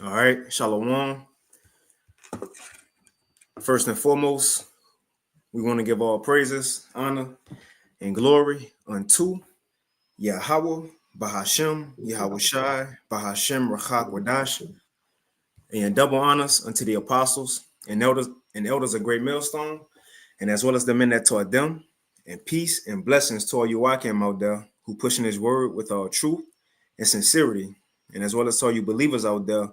All right, Shalom. First and foremost, we want to give all praises, honor, and glory unto Yahweh, Bahashem, Yahweh Shai, Bahashem, Rachak, Wadash, and double honors unto the apostles and elders of Great Millstone, and as well as the men that taught them, and peace and blessings to all you Wakim out there who pushing his word with all truth and sincerity, and as well as to all you believers out there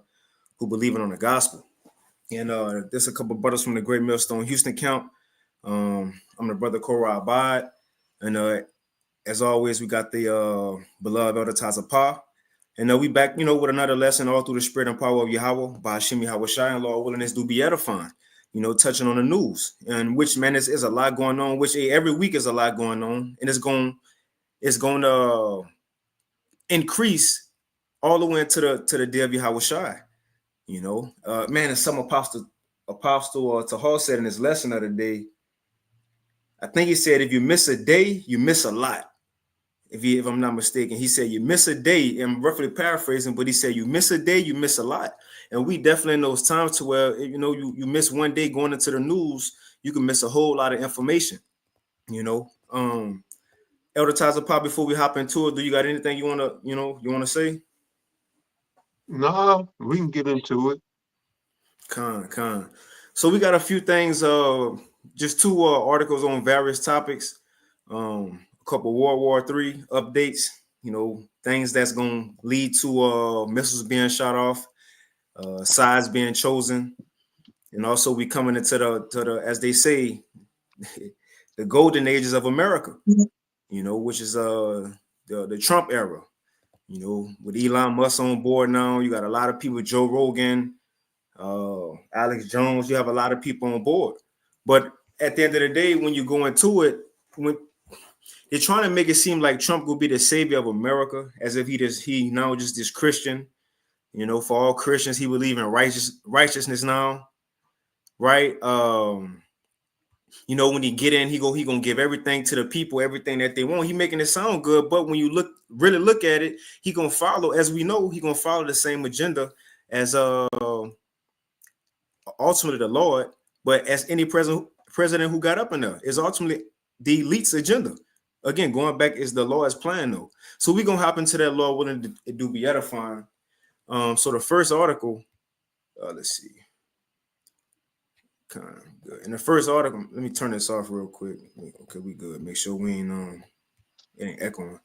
who believing on the gospel. And there's a couple brothers from the Great Millstone Houston camp. I'm the brother Korah Abad. And as always, we got the beloved Elder Taza Pa. And we back, with another lesson all through the spirit and power of Yahweh, by Hashem Yahweh Shai, and Lord willing, this do be edifying, touching on the news. And which, man, is a lot going on, which every week is a lot going on. And it's going to increase all the way into the day of Yahweh Shai. Man, as some apostle Tahal said in his lesson of the day, I think he said, if you miss a day, you miss a lot. If I'm not mistaken, he said, you miss a day, and roughly paraphrasing, but he said, you miss a day, you miss a lot. And we definitely in those times to where, you miss one day going into the news, you can miss a whole lot of information, Elder Taza Pop, before we hop into it, do you got anything you want to say? No, we can get into it. Con. So we got a few things, just two articles on various topics, a couple World War III updates, things that's going to lead to missiles being shot off, sides being chosen, and also we coming into the as they say, the golden ages of America, which is the Trump era, with Elon Musk on board now. You got a lot of people, Joe Rogan, Alex Jones, you have a lot of people on board. But at the end of the day, when you go into it, when they're trying to make it seem like Trump will be the savior of America, as if he now just this Christian, for all Christians, he believe in righteousness now, right? When he get in, he gonna give everything to the people, everything that they want. He making it sound good, but when you really look at it, he gonna follow, as we know, he gonna follow the same agenda as ultimately the Lord, but as any president who got up in there is ultimately the elite's agenda. Again, going back is the Lord's plan, though. So we're gonna hop into that, Lord willing, to do be edifying. So the first article, let's see. Kind of good. In the first article, let me turn this off real quick. Okay, we good. Make sure we ain't it ain't echoing.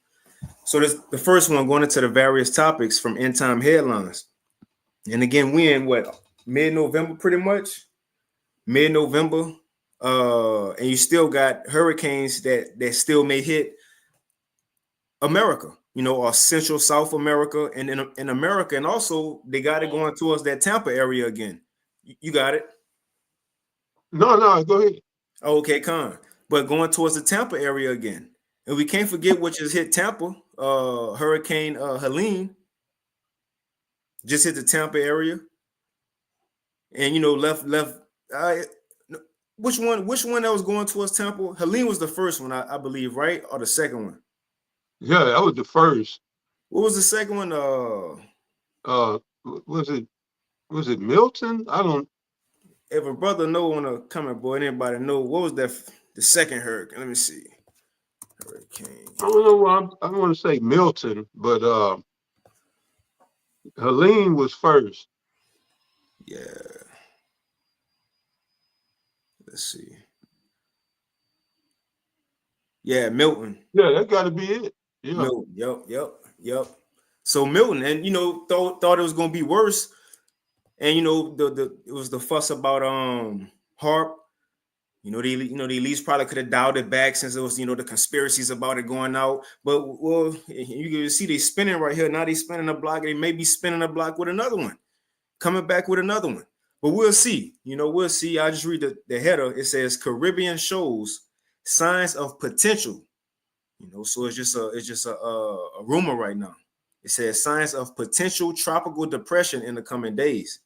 So this the first one, going into the various topics from End Time Headlines. And again, we in what, mid-November, pretty much. Mid-November. And you still got hurricanes that still may hit America, or Central South America and in America. And also they got it going towards that Tampa area again. You got it? No, go ahead. Okay, Con. But going towards the Tampa area again. And we can't forget what just hit Tampa. Hurricane Helene just hit the Tampa area. And left which one that was going towards Tampa? Helene was the first one, I believe, right? Or the second one? Yeah, that was the first. What was the second one? Was it Milton? I don't. If a brother know on a comment board, anybody know what was the second hurricane? Let me see. Hurricane. I don't know. I want to say Milton, but Helene was first. Yeah. Let's see. Yeah, Milton. Yeah, that got to be it. Yeah. Milton. Yep. So Milton, and thought it was gonna be worse. And it was the fuss about HARP. The elites probably could have dialed it back since it was the conspiracies about it going out. But you can see they spinning right here. Now they spinning a block. They may be spinning a block with another one, coming back with another one. But we'll see. We'll see. I just read the header. It says Caribbean shows signs of potential. So it's just a rumor right now. It says signs of potential tropical depression in the coming days.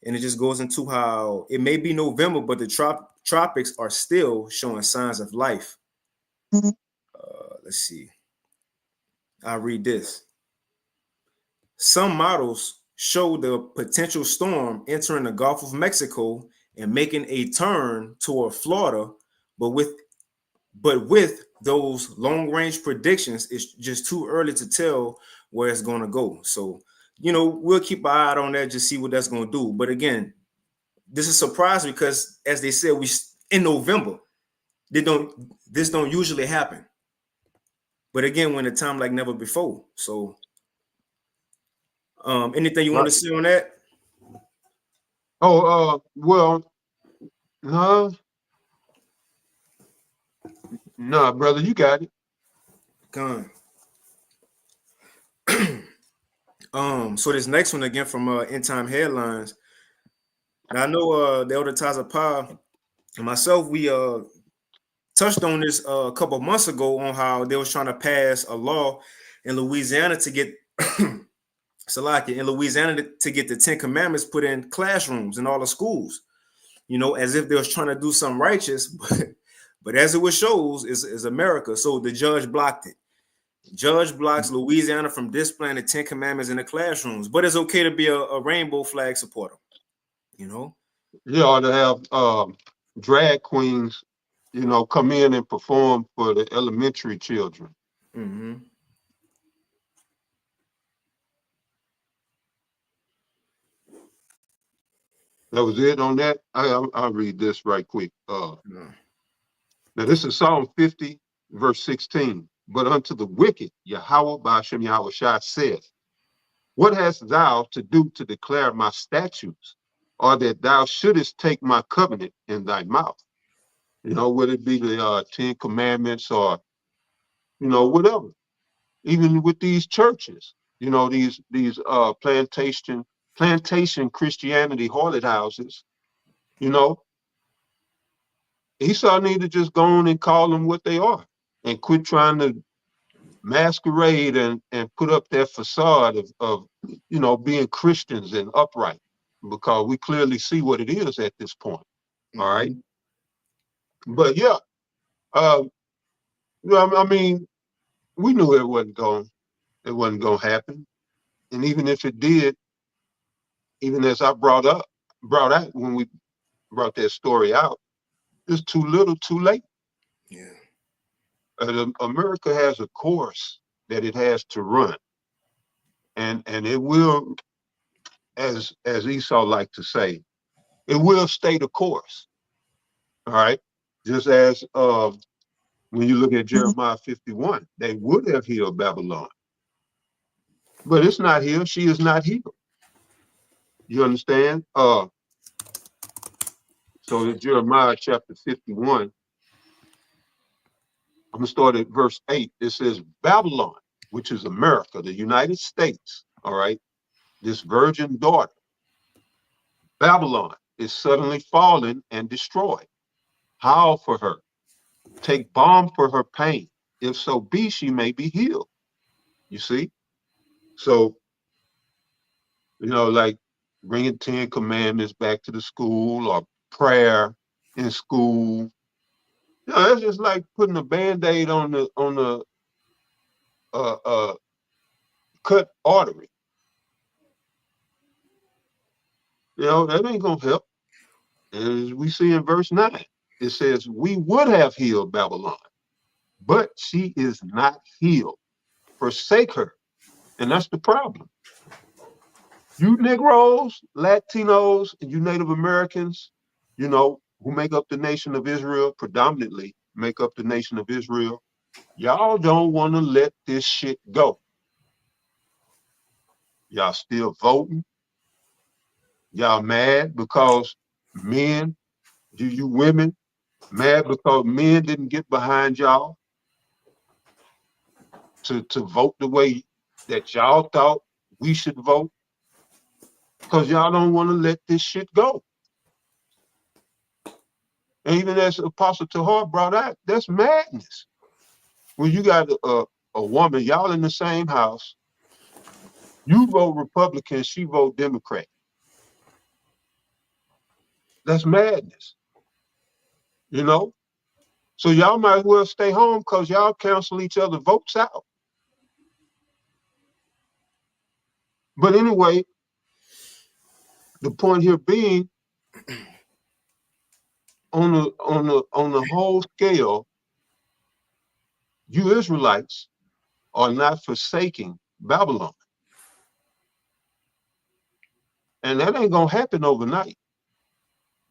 And it just goes into how it may be November, but the tropics are still showing signs of life. Let's see. I'll read this. Some models show the potential storm entering the Gulf of Mexico and making a turn toward Florida, but with those long range predictions, it's just too early to tell where it's going to go. So, we'll keep an eye out on that, just see what that's going to do. But again, this is surprising because, as they said, we in November. This don't usually happen. But again, when a time like never before. So, anything you want Right. to say on that? Oh, well, no, no, brother, you got it. Gone. So this next one again from End Time Headlines. Now I know the Elder Taza Pa and myself, we touched on this a couple of months ago on how they was trying to pass a law in Louisiana to get Salaki in Louisiana to get the Ten Commandments put in classrooms in all the schools. As if they was trying to do something righteous, but as it was shows, is America. So the judge blocked it. Judge blocks Louisiana from displaying the Ten Commandments in the classrooms, but it's okay to be a rainbow flag supporter. You ought to have drag queens, come in and perform for the elementary children. Mm-hmm. That was it on that. I'll read this right quick. No. Now this is Psalm 50, verse 16. But unto the wicked, Yahweh Ba'ashem Yahweh Shai saith, what hast thou to do to declare my statutes, or that thou shouldest take my covenant in thy mouth? Would it be the Ten Commandments or, whatever. Even with these churches, these plantation Christianity harlot houses, Esau need to just go on and call them what they are and quit trying to masquerade and put up that facade of being Christians and upright, because we clearly see what it is at this point. Mm-hmm. All right. But yeah, I mean, we knew it wasn't going to happen. And even if it did, even as I brought out when we brought that story out, it's too little, too late. Yeah. America has a course that it has to run, and it will, as Esau liked to say, it will stay the course. All right, just as when you look at Jeremiah 51, they would have healed Babylon, but it's not here. She is not healed. You understand? So in Jeremiah chapter 51, I'm going to start at verse 8. It says, Babylon, which is America, the United States, all right, this virgin daughter, Babylon is suddenly fallen and destroyed. Howl for her. Take balm for her pain. If so be she may be healed. You see? So, like bringing 10 commandments back to the school or prayer in school. That's just like putting a Band-Aid on the cut artery. That ain't gonna help. As we see in verse 9, it says, we would have healed Babylon, but she is not healed. Forsake her. And that's the problem. You Negroes, Latinos, and you Native Americans, who make up the nation of Israel, predominantly make up the nation of Israel, y'all don't want to let this shit go. Y'all still voting. Y'all mad because men, you women, mad because men didn't get behind y'all to vote the way that y'all thought we should vote, because y'all don't want to let this shit go. And even as Apostle Tahar brought out, that's madness. When you got a woman, y'all in the same house, you vote Republican, she vote Democrat. That's madness. So y'all might as well stay home because y'all cancel each other votes out. But anyway, The point here being, on the whole scale, you Israelites are not forsaking Babylon. And that ain't gonna happen overnight.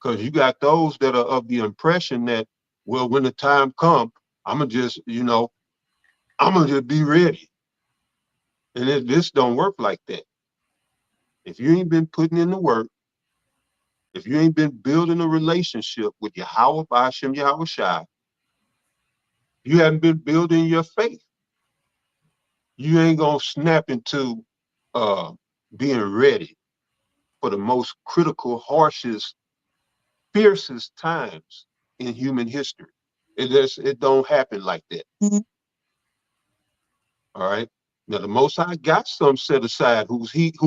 Because you got those that are of the impression that, well, when the time comes, I'm gonna just be ready. And this don't work like that. If you ain't been putting in the work, if you ain't been building a relationship with Yahweh Ba'ashem Yahweh Shai, you haven't been building your faith, you ain't gonna snap into being ready for the most critical, harshest, fiercest times in human history. It don't happen like that. All right. Now the Most High got some set aside who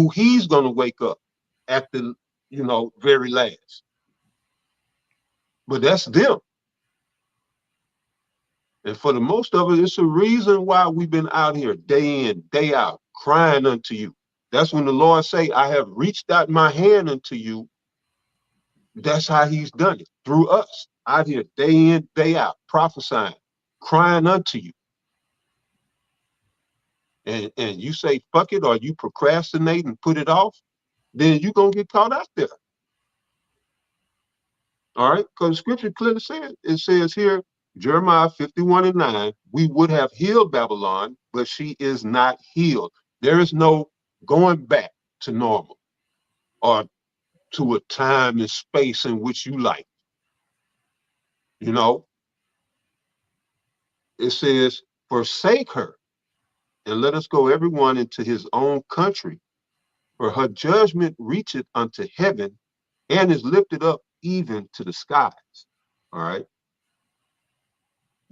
he's gonna wake up at the very last. But that's them. And for the most of it, it's a reason why we've been out here day in, day out, crying unto you. That's when the Lord say, I have reached out my hand unto you. That's how he's done it, through us, out here day in, day out, prophesying, crying unto you. And you say, fuck it, or you procrastinate and put it off, then you're going to get caught out there. All right? Because scripture clearly says, it says here, Jeremiah 51:9, we would have healed Babylon, but she is not healed. There is no going back to normal or to a time and space in which you like. You know, it says, forsake her and let us go everyone into his own country, for her judgment reacheth unto heaven and is lifted up even to the skies. All right.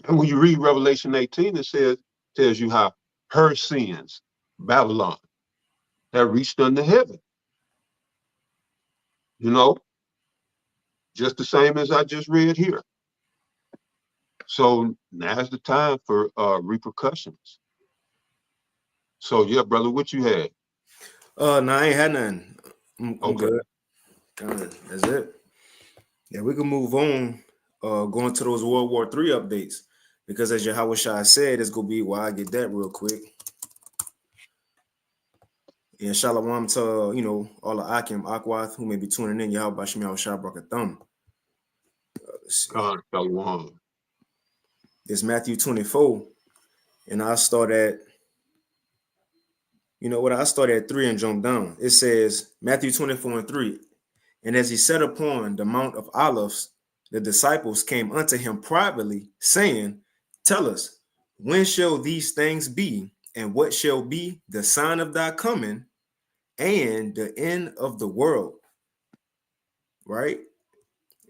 And when you read Revelation 18, it tells you how her sins, Babylon, have reached unto heaven. You know, just the same as I just read here. So now's the time for repercussions. So yeah, brother, what you had? No, I ain't had nothing. I'm Okay. good. That's it. Yeah, we can move on. Going to those World War III updates, because as Yahweh Shai said, it's gonna be I get that real quick. And shalom to all the Akim Akwath who may be tuning in. Yahweh Bashim Yahweh Shai Brakathum. Shalom. It's Matthew 24, and I start at. You know what? I started at 3 and jump down. It says Matthew 24:3. And as he sat upon the Mount of Olives, the disciples came unto him privately, saying, tell us, when shall these things be? And what shall be the sign of thy coming and the end of the world? Right?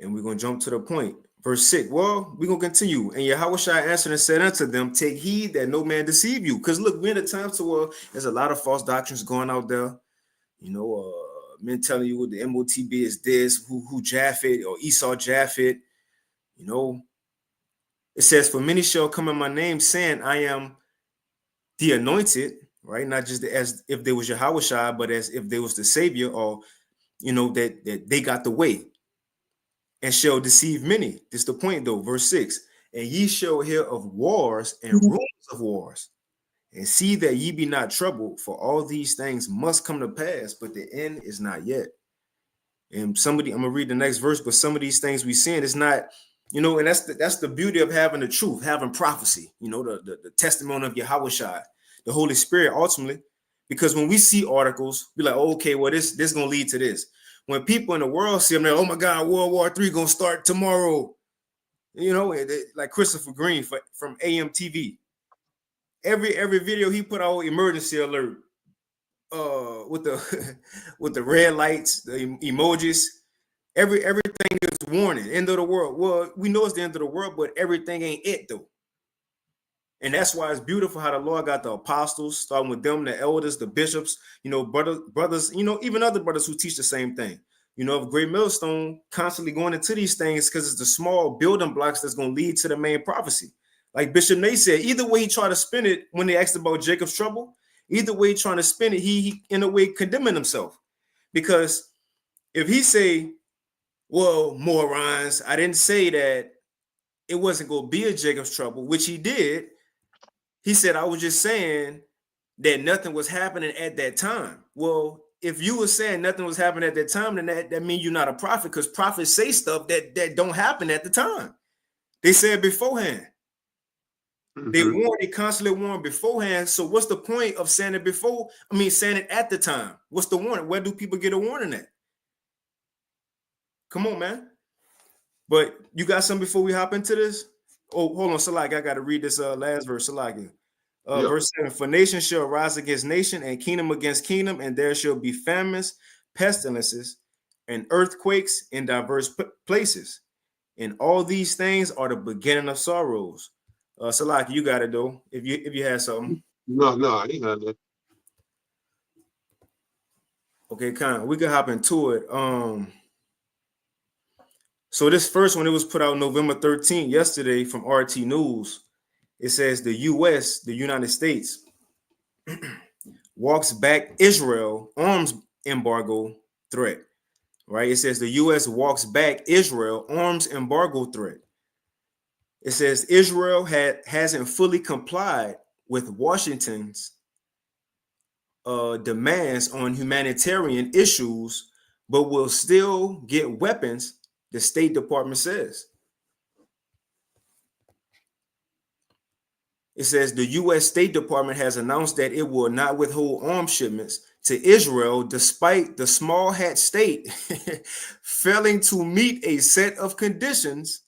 And we're going to jump to the point. Verse 6. Well, we're going to continue. And Yahweh Shai answered and said unto them, take heed that no man deceive you. Because look, we're in a time to there's a lot of false doctrines going out there. Men telling you what the MOTB is this, who Japhet or Esau Japhet. It says, for many shall come in my name, saying, I am the anointed, right? Not just as if they was Yahweh Shai, but as if they was the Savior, or that they got the way, and shall deceive many. This is the point, though. Verse 6. And ye shall hear of wars and rumors of wars, and see that ye be not troubled, for all these things must come to pass, but the end is not yet. And I'm gonna read the next verse, but some of these things we seeing is not, and that's the beauty of having the truth, having prophecy, the testimony of Yahweh Shai, the Holy Spirit, ultimately. Because when we see articles, we're like, oh, okay, well, this gonna lead to this. When people in the world see them, they're like, oh my God, World War III gonna start tomorrow. Like Christopher Green from AMTV. Every video he put out, emergency alert. With the with the red lights, the emojis, everything is warning, end of the world. Well, we know it's the end of the world, but everything ain't it though. And that's why it's beautiful how the Lord got the apostles, starting with them, the elders, the bishops, brothers, even other brothers who teach the same thing. Of Great Millstone constantly going into these things because it's the small building blocks that's going to lead to the main prophecy. Like Bishop Nate said, either way he tried to spin it when they asked about Jacob's trouble, either way trying to spin it, he in a way condemning himself, because if he say, well, morons, I didn't say that it wasn't going to be a Jacob's trouble, which he did. He said, I was just saying that nothing was happening at that time. Well, if you were saying nothing was happening at that time, then that means you're not a prophet, because prophets say stuff that don't happen at the time. They said beforehand. They warn, they constantly warn beforehand. So what's the point of saying it before? I mean, saying it at the time. What's the warning? Where do people get a warning at? Come on, man. But you got something before we hop into this? Oh, hold on, Salaki. I got to read this last verse, Salaki. Yeah. Verse 7, for nation shall rise against nation, and kingdom against kingdom, and there shall be famines, pestilences, and earthquakes in diverse places. And all these things are the beginning of sorrows. Salaki, you got it though. If you had something. No, I ain't got that. Okay, we can hop into it. So this first one, it was put out November 13th, yesterday, from RT News. It says the U.S., the United States, walks back Israel arms embargo threat. Right? It says the U.S. walks back Israel arms embargo threat. It says Israel hasn't fully complied with Washington's demands on humanitarian issues, but will still get weapons, the State Department says. It says the U.S. State Department has announced that it will not withhold arms shipments to Israel despite the small hat state failing to meet a set of conditions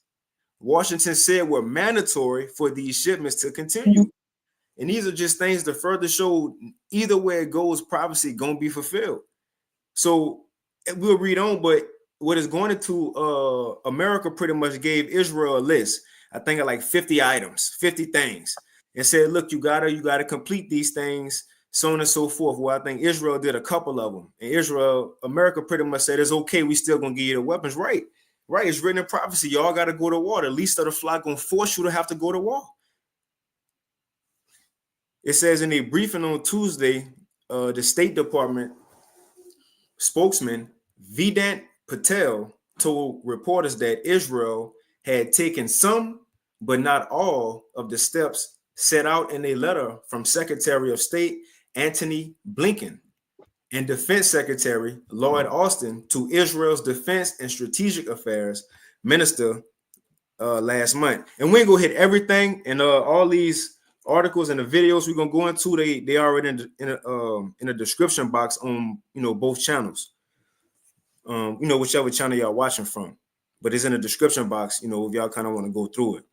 Washington said were mandatory for these shipments to continue. And these are just things to further show either way it goes, prophecy gonna be fulfilled. So we'll read on, but what is going into America pretty much gave Israel a list, I think of like 50 items, 50 things, and said, look, you gotta complete these things, so on and so forth. Well, I think Israel did a couple of them. And America pretty much said, it's okay, we still gonna give you the weapons. Right. It's written in prophecy. Y'all gotta go to war. The least of the flock gonna force you to have to go to war. It says in a briefing on Tuesday, the State Department spokesman Vedant Patel told reporters that Israel had taken some, but not all, of the steps set out in a letter from Secretary of State Antony Blinken and Defense Secretary Lloyd Austin to Israel's Defense and Strategic Affairs Minister last month. And we ain't gonna hit everything, and all these articles and the videos we're gonna go into, they already in the description box on both channels. Whichever channel y'all watching from, but it's in the description box, if y'all kind of want to go through it.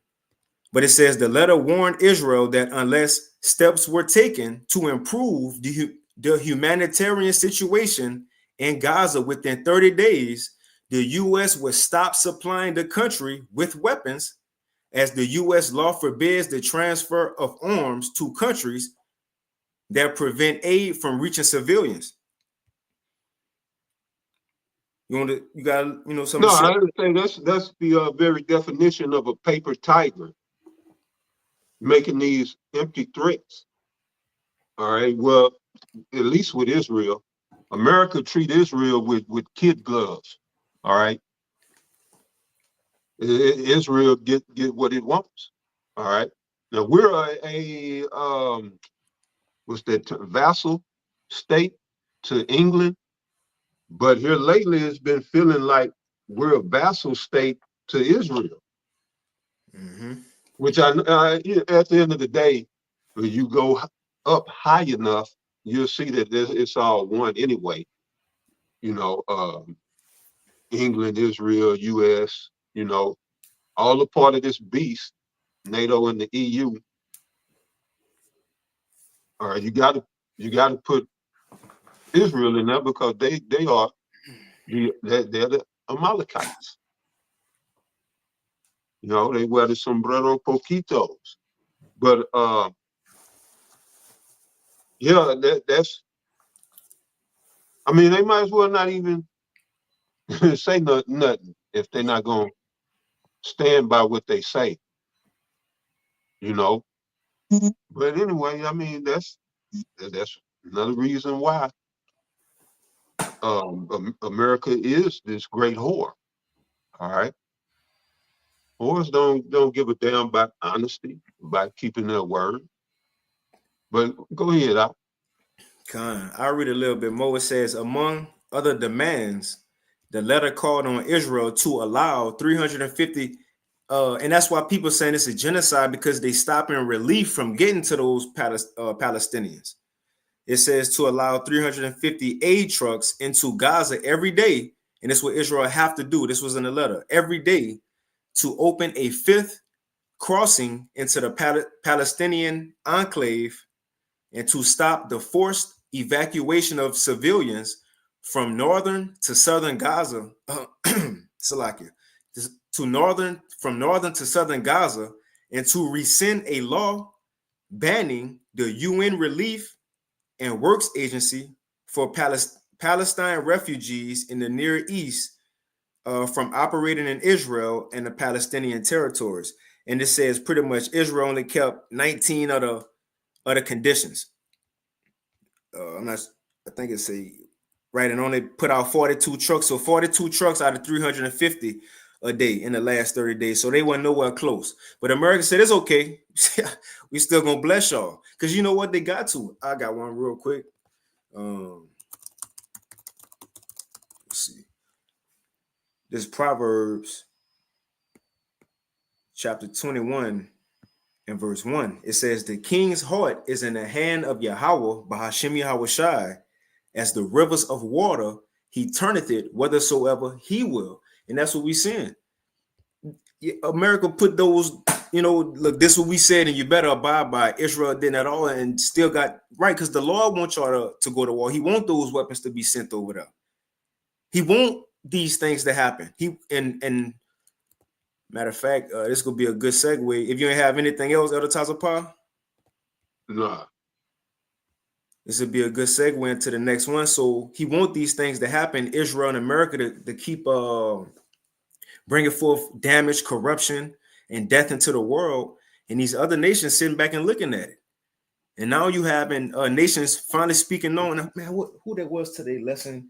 But it says the letter warned Israel that unless steps were taken to improve the humanitarian situation in Gaza within 30 days, the U.S. would stop supplying the country with weapons, as the U.S. law forbids the transfer of arms to countries that prevent aid from reaching civilians. You got something No, to say? I understand. That's the very definition of a paper tiger, making these empty threats. All right. Well, at least with Israel, America treat Israel with kid gloves. All right. Israel get what it wants. All right. Now we're what's that, vassal state to England, but here lately it's been feeling like we're a vassal state to Israel. Mm-hmm. Which at the end of the day, when you go up high enough, you'll see that it's all one anyway. England, Israel, U.S., all a part of this beast, NATO and the EU. All right, you got to put Israel in there because they're the Amalekites. They wear the sombrero poquitos. But yeah, that's. I mean, they might as well not even say nothing if they're not gonna stand by what they say. But anyway, I mean, that's another reason why America is this great whore. All right. Whores don't give a damn about honesty, about keeping their word. But go ahead. I'll read a little bit more. It says, among other demands, the letter called on Israel to allow 350, and that's why people saying it's a genocide, because they stopping relief from getting to those Palestinians. It says to allow 350 aid trucks into Gaza every day, and this is what Israel have to do. This was in the letter. Every day to open a fifth crossing into the Palestinian enclave and to stop the forced evacuation of civilians from northern to southern Gaza, Salakia, from northern to southern Gaza, and to rescind a law banning the UN Relief and Works Agency for Palestine refugees in the Near East from operating in Israel and the Palestinian territories. And it says pretty much Israel only kept 19 of the conditions. I think it's right, and only put out 42 trucks. So 42 trucks out of 350 a day in the last 30 days. So they weren't nowhere close. But America said, it's okay. We still gonna bless y'all. Because you know what they got to? I got one real quick. Let's see. This Proverbs chapter 21 and verse 1. It says, the king's heart is in the hand of Yahweh, Bahashem Yahweh Shai, as the rivers of water, he turneth it whithersoever he will. And that's what we saying. America put those, look, this is what we said, and you better abide by. Israel didn't at all, and still got right, because the Lord wants y'all to go to war. He wants those weapons to be sent over there. He wants these things to happen. And matter of fact, this could be a good segue. If you ain't have anything else, Elder Tazapah? Nah. This would be a good segue into the next one. So he wants these things to happen, Israel and America, to keep bringing forth damage, corruption, and death into the world. And these other nations sitting back and looking at it. And now you having nations finally speaking on, man, who that was today lesson?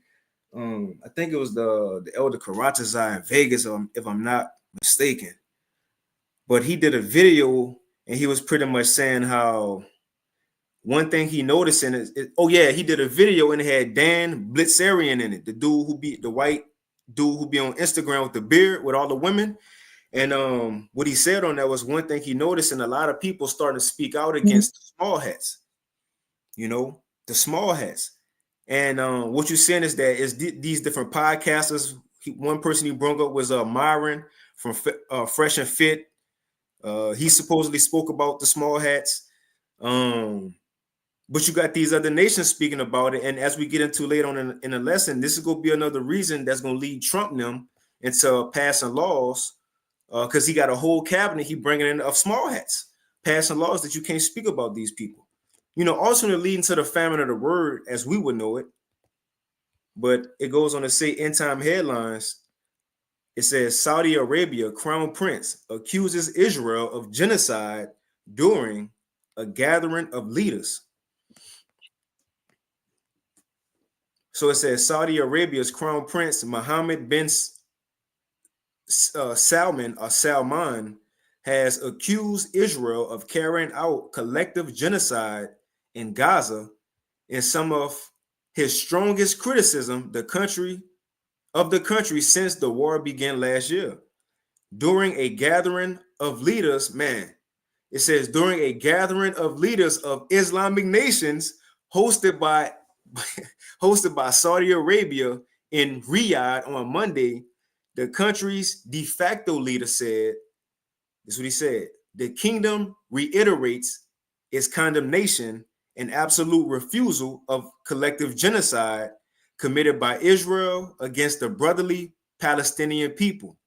I think it was the Elder Karatazai in Vegas, if I'm not mistaken. But he did a video and he was pretty much saying how one thing he noticed in it, he did a video and it had Dan Blitzerian in it, the dude who be the white dude who be on Instagram with the beard with all the women. And what he said on that was one thing he noticed, and a lot of people starting to speak out against the small hats, the small hats. And what you're saying is that is these different podcasters. One person he brought up was Myron from Fresh and Fit. He supposedly spoke about the small hats. But you got these other nations speaking about it. And as we get into later on in the lesson, this is going to be another reason that's going to lead Trump and them into passing laws, because he got a whole cabinet he bringing in of small hats, passing laws that you can't speak about these people. Also leading to the famine of the word as we would know it. But it goes on to say end time headlines. It says Saudi Arabia crown prince accuses Israel of genocide during a gathering of leaders. So it says Saudi Arabia's crown prince Mohammed bin Salman has accused Israel of carrying out collective genocide in Gaza. In some of his strongest criticism, the country since the war began last year. During a gathering of leaders, it says during a gathering of leaders of Islamic nations hosted by Saudi Arabia in Riyadh on Monday, the country's de facto leader said, this is what he said, the kingdom reiterates its condemnation and absolute refusal of collective genocide committed by Israel against the brotherly Palestinian people.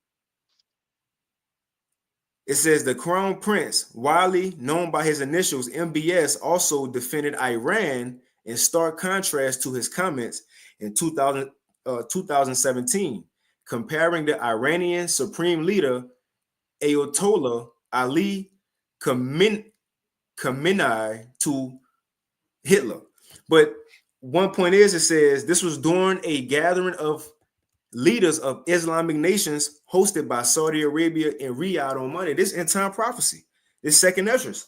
It says the crown prince, widely known by his initials MBS, also defended Iran in stark contrast to his comments in 2017, comparing the Iranian supreme leader Ayatollah Ali Khamenei to Hitler. But one point is, it says this was during a gathering of leaders of Islamic nations hosted by Saudi Arabia and Riyadh on Monday. This end time prophecy. This second Esdras.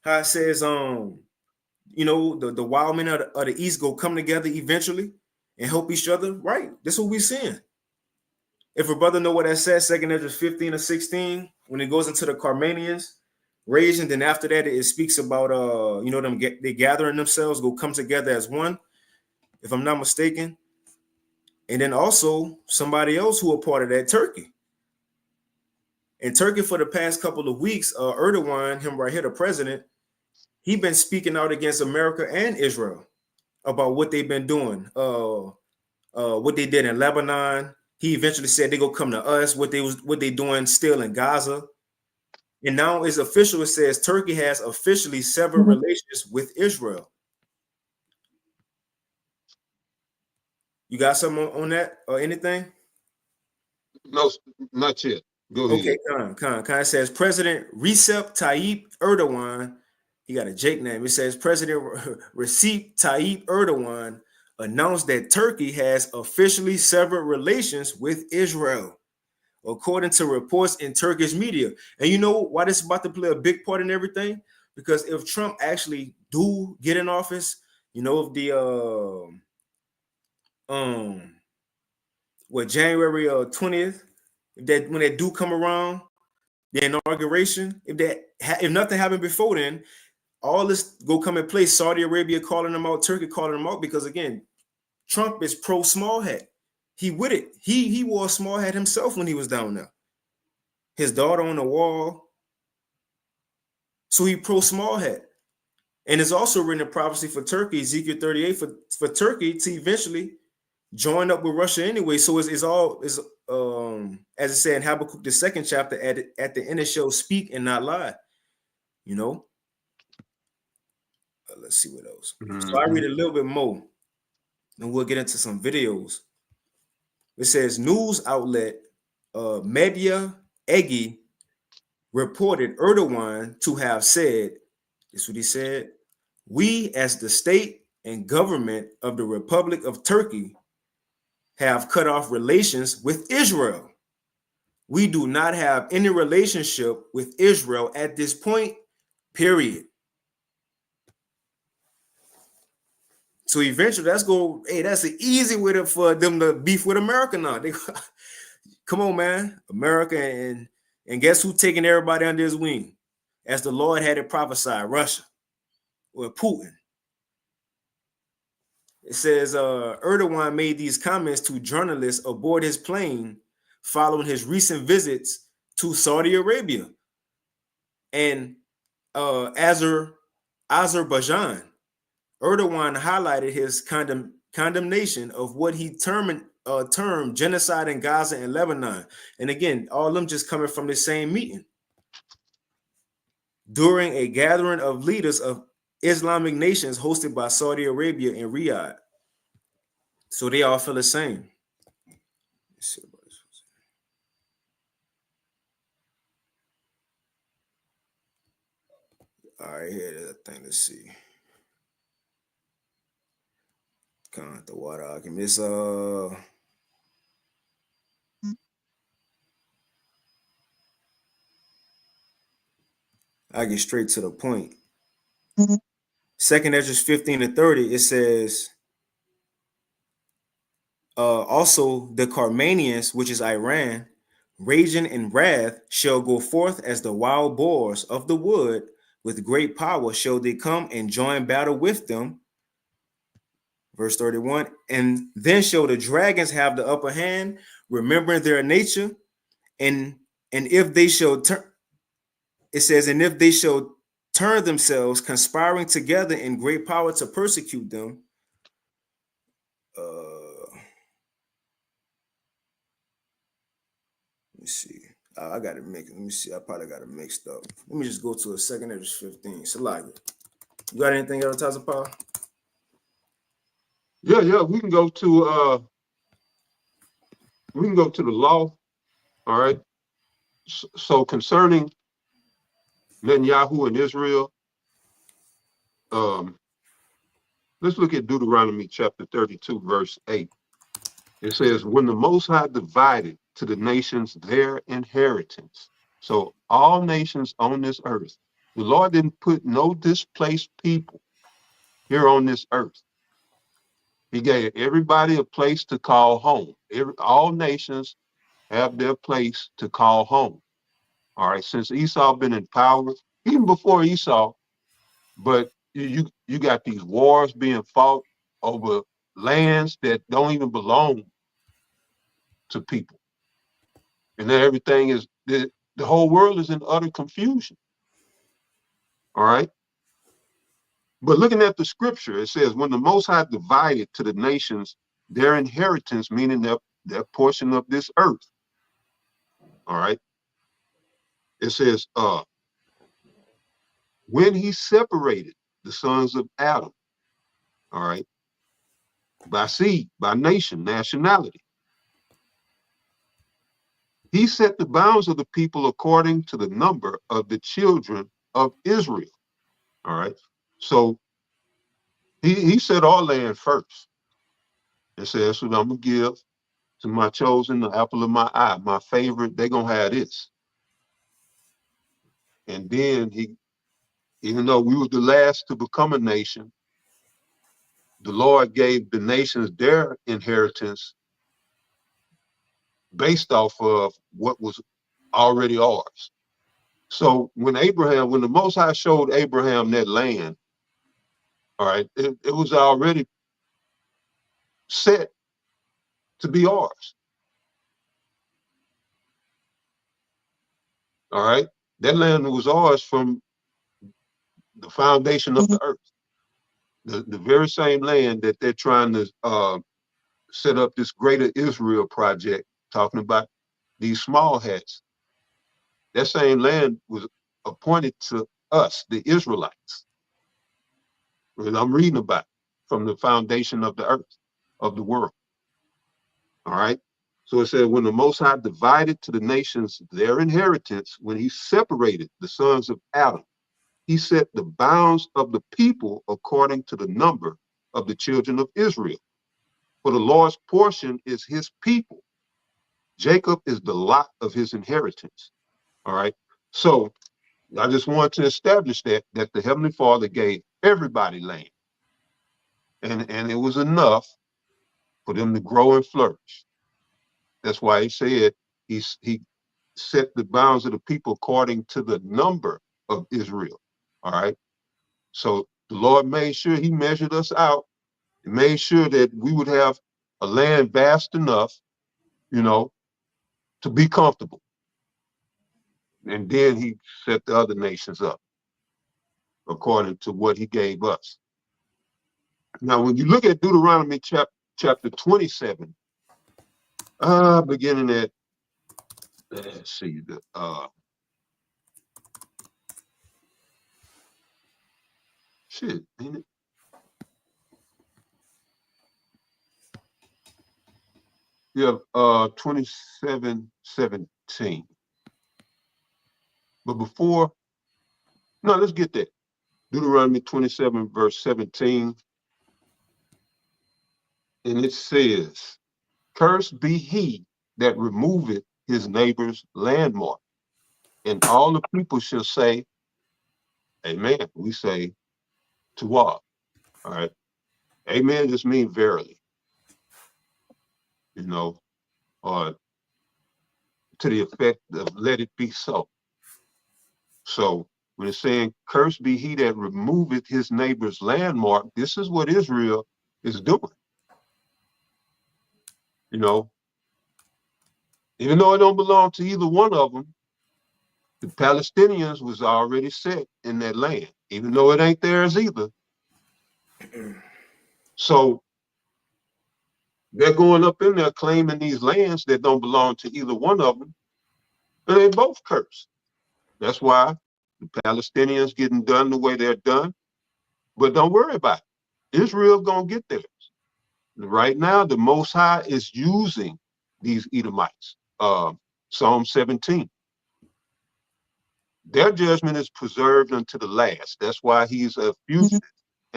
How it says, the wild men of the East go come together eventually and help each other. Right. That's what we're seeing. If a brother know what that says, second Esdras 15 or 16, when it goes into the Carmanians raging, then after that it speaks about they gathering themselves, go come together as one, if I'm not mistaken. And then also somebody else who are part of that, Turkey. And Turkey for the past couple of weeks, Erdogan, him right here, the president, he been speaking out against America and Israel about what they've been doing, what they did in Lebanon. He eventually said they go come to us, what they doing still in Gaza. And now it's official. It says Turkey has officially severed relations with Israel. You got something on that or anything? No, not yet. Go Okay, ahead. Khan says President Recep Tayyip Erdogan. He got a Jake name. It says President Recep Tayyip Erdogan announced that Turkey has officially severed relations with Israel, according to reports in Turkish media. And you know why this is about to play a big part in everything? Because if Trump actually do get in office, if the January 20th, that when they do come around, the inauguration, if nothing happened before then, all this go come in place. Saudi Arabia calling them out, Turkey calling them out, because again, Trump is pro small hat. He with it. He wore a small hat himself when he was down there. His daughter on the wall. So he pro small hat. And it's also written in prophecy for Turkey, Ezekiel 38, for Turkey to eventually join up with Russia anyway. So it's as it said in Habakkuk, the second chapter, at the end it shows speak and not lie. Let's see what else. So I read a little bit more, and we'll get into some videos. It says news outlet Media Egi reported Erdogan to have said, this is what he said, "We as the state and government of the Republic of Turkey have cut off relations with Israel. We do not have any relationship with Israel at this point, period." So eventually that's an easy way for them to beef with America now. Come on, man. America, and guess who taking everybody under his wing? As the Lord had it prophesied, Russia or Putin. It says Erdogan made these comments to journalists aboard his plane following his recent visits to Saudi Arabia and Azerbaijan. Erdogan highlighted his condemnation of what he termed genocide in Gaza and Lebanon. And again, all of them just coming from the same meeting during a gathering of leaders of Islamic nations hosted by Saudi Arabia and Riyadh. So they all feel the same. All right, here's the thing. Let's see. Can't the water argument. I get straight to the point. Second Esdras 15 to 30, it says, also the Carmanians, which is Iran, raging in wrath, shall go forth as the wild boars of the wood. With great power shall they come and join battle with them. Verse 31, and then shall the dragons have the upper hand, remembering their nature, and if they shall turn, it says, and if they shall turn themselves, conspiring together in great power to persecute them. Let me see. I got it mixed. Let me see. I probably got it mixed up. Let me just go to a second Esdras 15. Salakia. You got anything else, Tazapah? Yeah. We can go to the law. All right. So concerning Netanyahu and Israel, Let's look at Deuteronomy chapter 32, verse 8. It says, when the Most High divided to the nations their inheritance. So all nations on this earth, the Lord didn't put no displaced people here on this earth. He gave everybody a place to call home. All nations have their place to call home. All right, since Esau been in power, even before Esau, but you got these wars being fought over lands that don't even belong to people, and then everything is the whole world is in utter confusion. All right, but looking at the scripture, it says, when the Most High divided to the nations their inheritance, meaning their portion of this earth. All right, it says, when he separated the sons of Adam, all right, by seed, by nation, nationality, he set the bounds of the people according to the number of the children of Israel. All right. So he set our land first and said, that's what I'm going to give to my chosen, the apple of my eye, my favorite. They're going to have this. And then even though we were the last to become a nation, the Lord gave the nations their inheritance based off of what was already ours. So when the Most High showed Abraham that land, all right, it was already set to be ours. All right. That land was ours from the foundation of the earth. The very same land that they're trying to set up this greater Israel project, talking about these small hats. That same land was appointed to us, the Israelites. And I'm reading about it from the foundation of the earth, of the world. All right. So it said, when the Most High divided to the nations their inheritance, when he separated the sons of Adam, he set the bounds of the people according to the number of the children of Israel. For the Lord's portion is his people. Jacob is the lot of his inheritance. All right. So I just want to establish that the Heavenly Father gave everybody land. And it was enough for them to grow and flourish. That's why he said he set the bounds of the people according to the number of Israel. All right. So the Lord made sure he measured us out and made sure that we would have a land vast enough, you know, to be comfortable. And then he set the other nations up according to what he gave us. Now, when you look at Deuteronomy chapter 27, beginning at, let's see, shit, ain't it? You have 27:17. But before, no, let's get that. Deuteronomy 27, verse 17. And it says, cursed be he that removeth his neighbor's landmark. And all the people shall say, amen. We say, Tuah. All right. Amen just means verily, you know, or to the effect of let it be so. So when it's saying, cursed be he that removeth his neighbor's landmark, this is what Israel is doing. You know, even though it don't belong to either one of them, the Palestinians was already set in that land, even though it ain't theirs either. So they're going up in there claiming these lands that don't belong to either one of them, and they both cursed. That's why the Palestinians getting done the way they're done. But don't worry about it. Israel gonna get theirs. Right now, the Most High is using these Edomites. Psalm 17. Their judgment is preserved unto the last. That's why he's a fugitive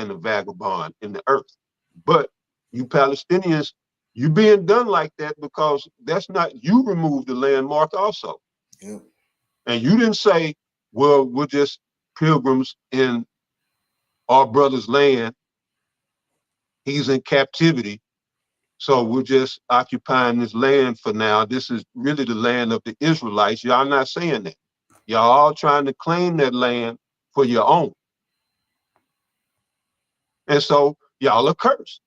and the vagabond in the earth. But you Palestinians, you being done like that because that's not, you removed the landmark also. Yeah. And you didn't say, well, we're just pilgrims in our brother's land. He's in captivity. So we're just occupying this land for now. This is really the land of the Israelites. Y'all not saying that. Y'all all trying to claim that land for your own. And so y'all are cursed.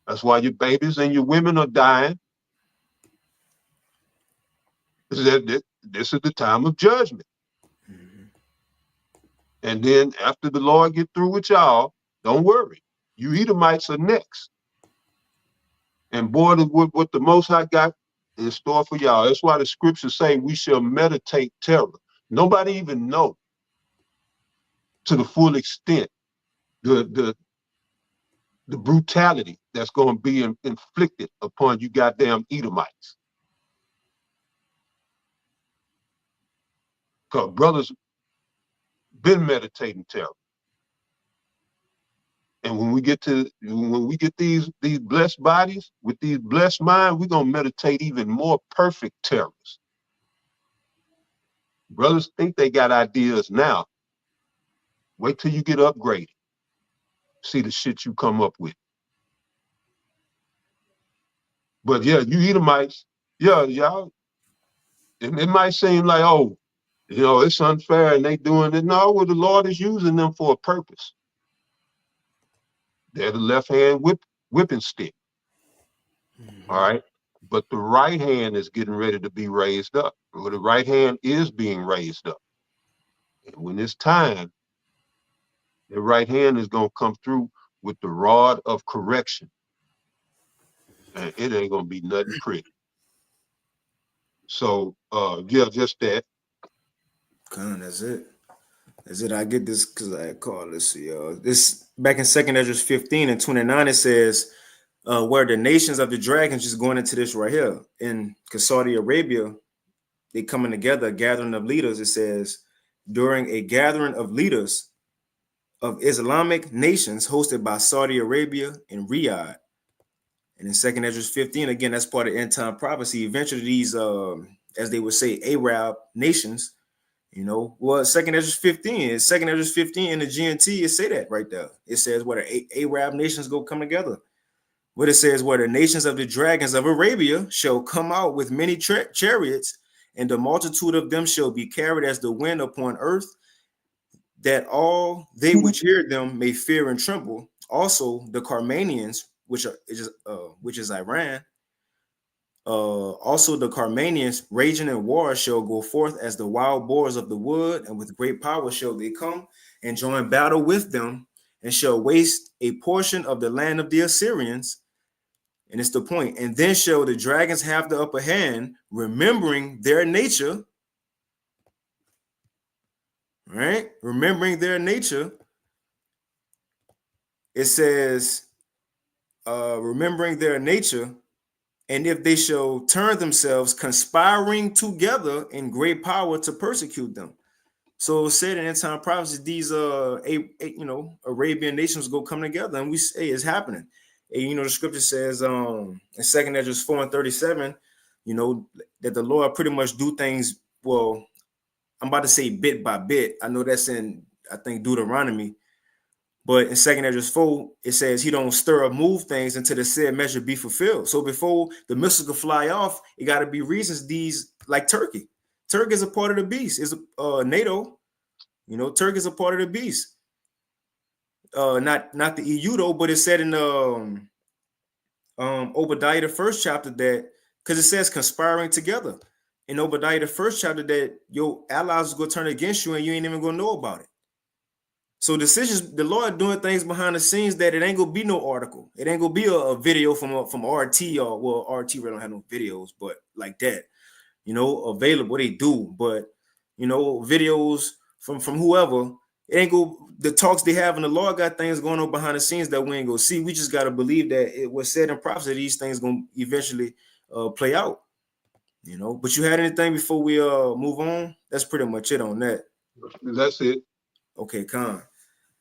That's why your babies and your women are dying. This is the time of judgment. Mm-hmm. And then after the Lord get through with y'all, don't worry. You Edomites are next. And boy, what the Most High got in store for y'all. That's why the scriptures say we shall meditate terror. Nobody even know to the full extent the brutality that's going to be inflicted upon you goddamn Edomites. Because brothers been meditating terror. And when we get these blessed bodies with these blessed minds, we're gonna meditate even more perfect terrors. Brothers think they got ideas now. Wait till you get upgraded. See the shit you come up with. But yeah, you Edomites, yeah, y'all, it might seem like, oh, it's unfair and they doing it. No, well, the Lord is using them for a purpose. They're the left hand whipping stick. Mm-hmm. All right. But the right hand is getting ready to be raised up. Or the right hand is being raised up. And when it's time, the right hand is going to come through with the rod of correction. And it ain't going to be nothing pretty. So, yeah, just that. That's it. That's it. I get this because I call this. This back in 2nd Ezra 15 and 29, it says, where the nations of the dragons, just going into this right here, in Saudi Arabia, they coming together, a gathering of leaders. It says, during a gathering of leaders of Islamic nations hosted by Saudi Arabia in Riyadh. And in 2nd Ezra 15, again, that's part of end time prophecy. Eventually, these, as they would say, Arab nations, well, 2nd Ezra 15, 2nd Ezra 15 in the GNT, it say that right there. It says where the Arab nations go come together. What it says, where the nations of the dragons of Arabia shall come out with many chariots, and the multitude of them shall be carried as the wind upon earth, that all they which hear them may fear and tremble. Also the Carmanians, which is Iran, also the Carmanians raging in war shall go forth as the wild boars of the wood, and with great power shall they come and join battle with them, and shall waste a portion of the land of the Assyrians. And it's the point. And then shall the dragons have the upper hand, remembering their nature, right? Remembering their nature. It says, remembering their nature, and if they shall turn themselves, conspiring together in great power to persecute them. So it said in end time prophecy, these Arabian nations go come together, and we say it's happening. And, the scripture says in 2nd Ezra 4 and 37, that the Lord pretty much do things, well, I'm about to say bit by bit. I know that's in, I think, Deuteronomy. But in 2nd Ezra 4, it says he don't stir up, move things until the said measure be fulfilled. So before the missiles could fly off, it got to be reasons. These, like Turkey. Turkey is a part of the beast. Is NATO. Turkey is a part of the beast. Not the EU though, but it said in Obadiah the 1st chapter that, because it says conspiring together in Obadiah the 1st chapter, that your allies will go turn against you and you ain't even gonna know about it. So decisions, the Lord doing things behind the scenes that it ain't gonna be no article. It ain't gonna be a video from RT, or, well, RT really don't have no videos, but like that, available. They do, but videos from whoever, it ain't go. The talks they have, and the Lord got things going on behind the scenes that we ain't gonna see. We just gotta believe that it was said in prophecy, these things gonna eventually play out. But you had anything before we move on? That's pretty much it on that. That's it. Okay, Con.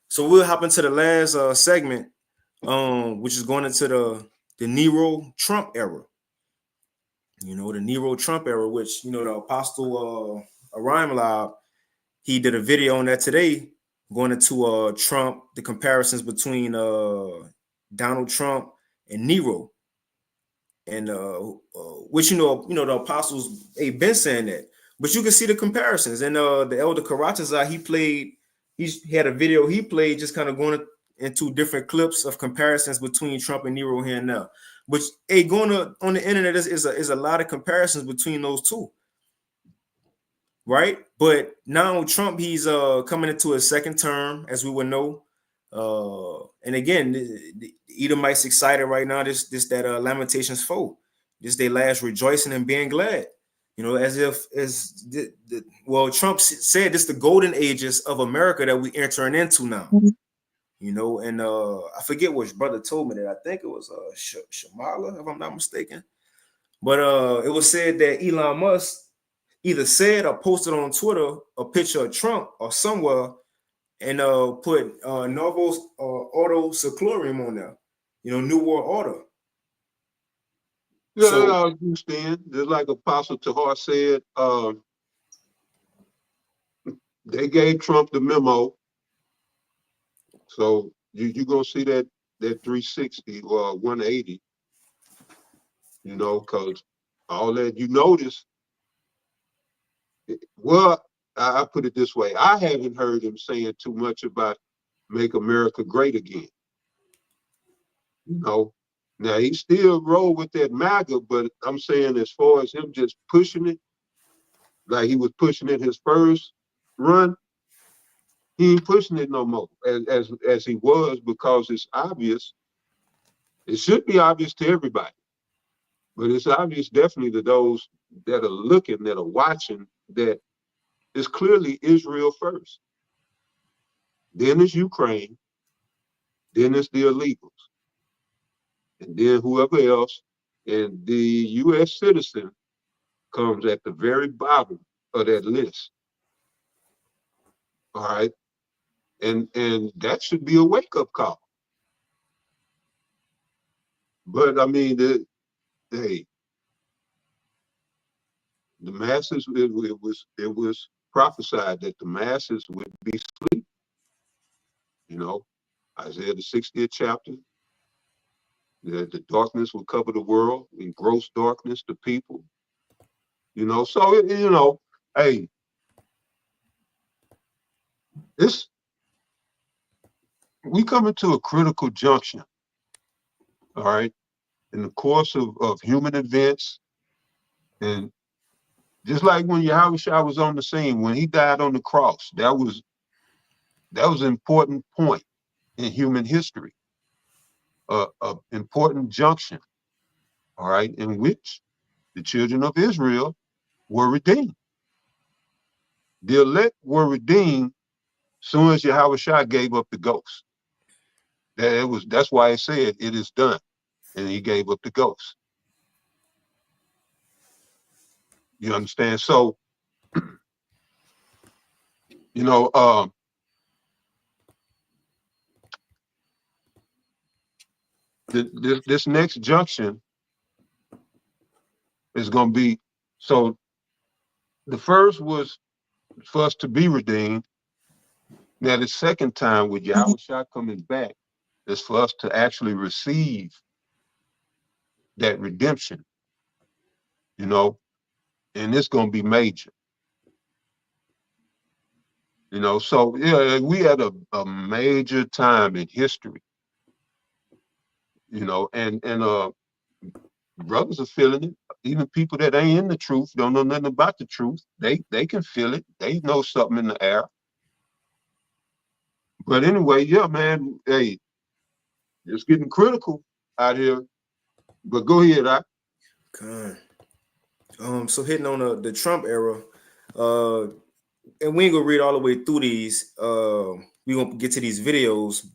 So we'll hop into the last segment, which is going into the Nero Trump era. You know, the Nero Trump era, which, you know, the Apostle Aram Lab, he did a video on that today, going into Trump, the comparisons between Donald Trump and Nero. And which, the apostles ain't been saying that, but you can see the comparisons. And the elder Karatazar, he had a video he played, just kind of going into different clips of comparisons between Trump and Nero here and now. Which going on the internet is a lot of comparisons between those two, right? But now Trump, he's coming into his second term, as we would know. And again, the Edomites excited right now. This that Lamentations 4. This their last rejoicing and being glad. You know, Trump said this the golden ages of America that we entering into now. You know, and I forget which brother told me that. I think it was Shamala, if I'm not mistaken. But it was said that Elon Musk either said or posted on Twitter a picture of Trump or somewhere, and put Novos Auto Seclorium on there. You know, New World Order. Yeah, so, I understand. Just like Apostle Tahar said, they gave Trump the memo. So you're going to see that 360 or 180, you know, because all that you notice, well, I put it this way. I haven't heard him saying too much about make America great again. You know, now he still roll with that MAGA, but I'm saying as far as him just pushing it, like he was pushing it his first run, he ain't pushing it no more as he was, because it's obvious. It should be obvious to everybody, but it's obvious definitely to those that are looking, that are watching, that it's clearly Israel first. Then it's Ukraine. Then it's the illegals. And then whoever else, and the U.S. citizen comes at the very bottom of that list. All right. And that should be a wake-up call. But I mean, the masses, it was prophesied that the masses would be asleep. You know, Isaiah the 60th chapter, the darkness will cover the world, in gross darkness the people. You know, so you know, hey, we coming to a critical junction. All right, in the course of human events, and just like when Yahushua was on the scene, when he died on the cross, that was an important point in human history, an important junction, all right, in which the children of Israel were redeemed. The elect were redeemed soon as Yahushua gave up the ghost. That's why it said it is done, and he gave up the ghost. You understand? So, you know, this next junction is going to be, so the first was for us to be redeemed. Now the second time with Yahushua coming back is for us to actually receive that redemption, you know, and it's going to be major. You know, so yeah, we had a major time in history, you know, and brothers are feeling it. Even people that ain't in the truth, don't know nothing about the truth, they can feel it. They know something in the air. But anyway, yeah, man, hey, it's getting critical out here. But go ahead, Okay. So hitting on the Trump era, and we ain't gonna read all the way through these. We gonna get to these videos,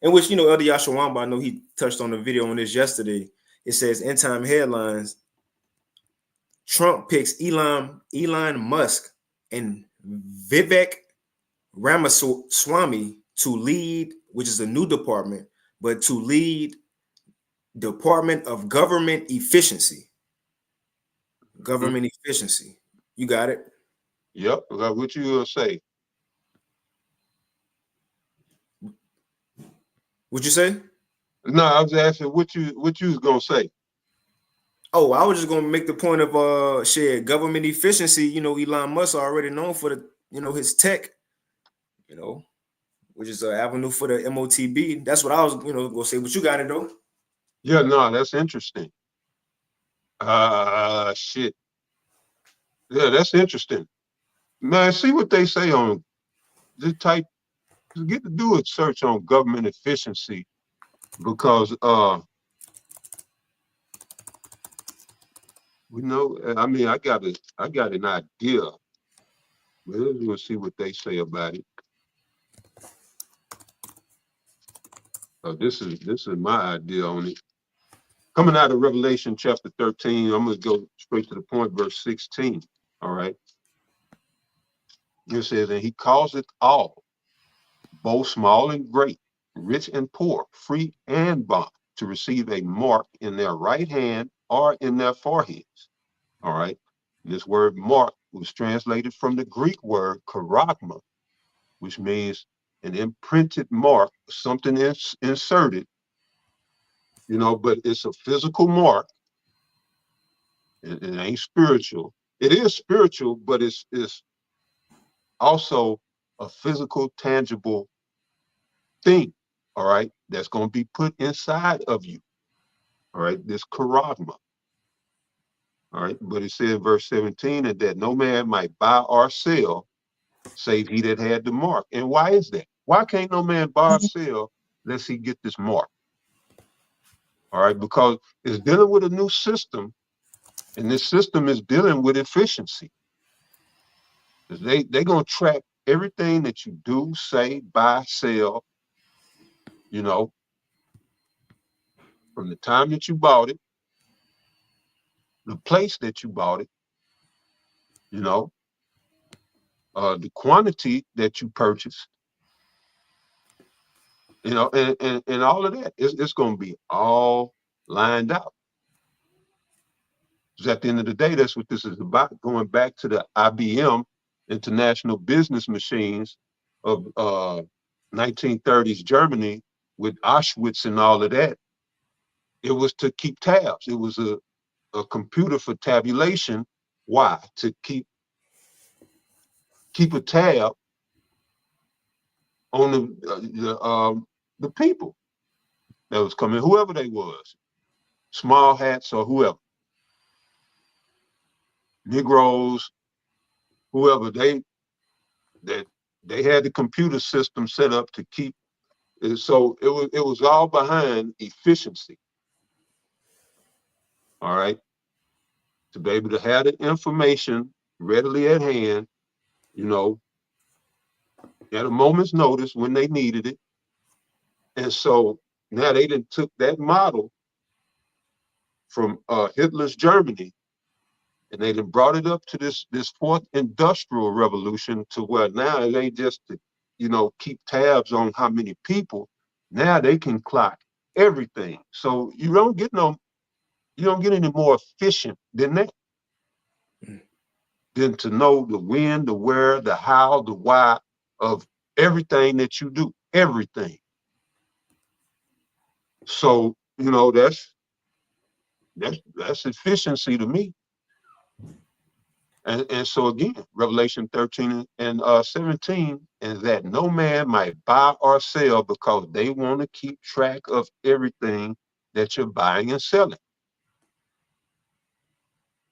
in which, Elder Yashawamba, I know he touched on the video on this yesterday. It says end time headlines: Trump picks Elon Musk and Vivek Ramaswamy to lead, which is a new department, but to lead Department of Government Efficiency. Government efficiency. You got it? Yep. What you say? What'd you say? No, I was asking what you was gonna say. Oh, I was just gonna make the point of share government efficiency. You know, Elon Musk already known for the his tech, you know, which is an avenue for the MOTB. That's what I was gonna say. But you got it though. Yeah, no, that's interesting. Shit. Yeah, that's interesting. Man, see what they say on just type get to do a search on government efficiency because I mean I got an idea. But let's go see what they say about it. This is my idea on it. Coming out of Revelation chapter 13, I'm going to go straight to the point, verse 16. All right. It says, and he calls it all, both small and great, rich and poor, free and bond, to receive a mark in their right hand or in their foreheads. All right. This word mark was translated from the Greek word charagma, which means an imprinted mark, something inserted, but it's a physical mark. It ain't spiritual. It is spiritual, but it's also a physical, tangible thing, all right, that's going to be put inside of you, all right, this charagma, all right. But it said in verse 17, and that no man might buy or sell save he that had the mark. And why is that? Why can't no man buy or sell unless he get this mark? All right, because it's dealing with a new system, and this system is dealing with efficiency. They're going to track everything that you do, say, buy, sell, from the time that you bought it, the place that you bought it, the quantity that you purchased, and all of that. It's going to be all lined out. Because at the end of the day, that's what this is about. Going back to the IBM, International Business Machines of 1930s Germany with Auschwitz and all of that. It was to keep tabs. It was a computer for tabulation. Why? To keep a tab on the people that was coming, whoever they was, small hats or whoever, Negroes, whoever they had the computer system set up to keep. So it was all behind efficiency. All right, to be able to have the information readily at hand, at a moment's notice when they needed it. And so now they done took that model from Hitler's Germany, and they done brought it up to this fourth industrial revolution, to where now it ain't just to, keep tabs on how many people. Now they can clock everything. So you don't get any more efficient than that. Than to know the when, the where, the how, the why of everything that you do. Everything. So, that's efficiency to me. And so again, Revelation 13 and 17, and that no man might buy or sell, because they want to keep track of everything that you're buying and selling.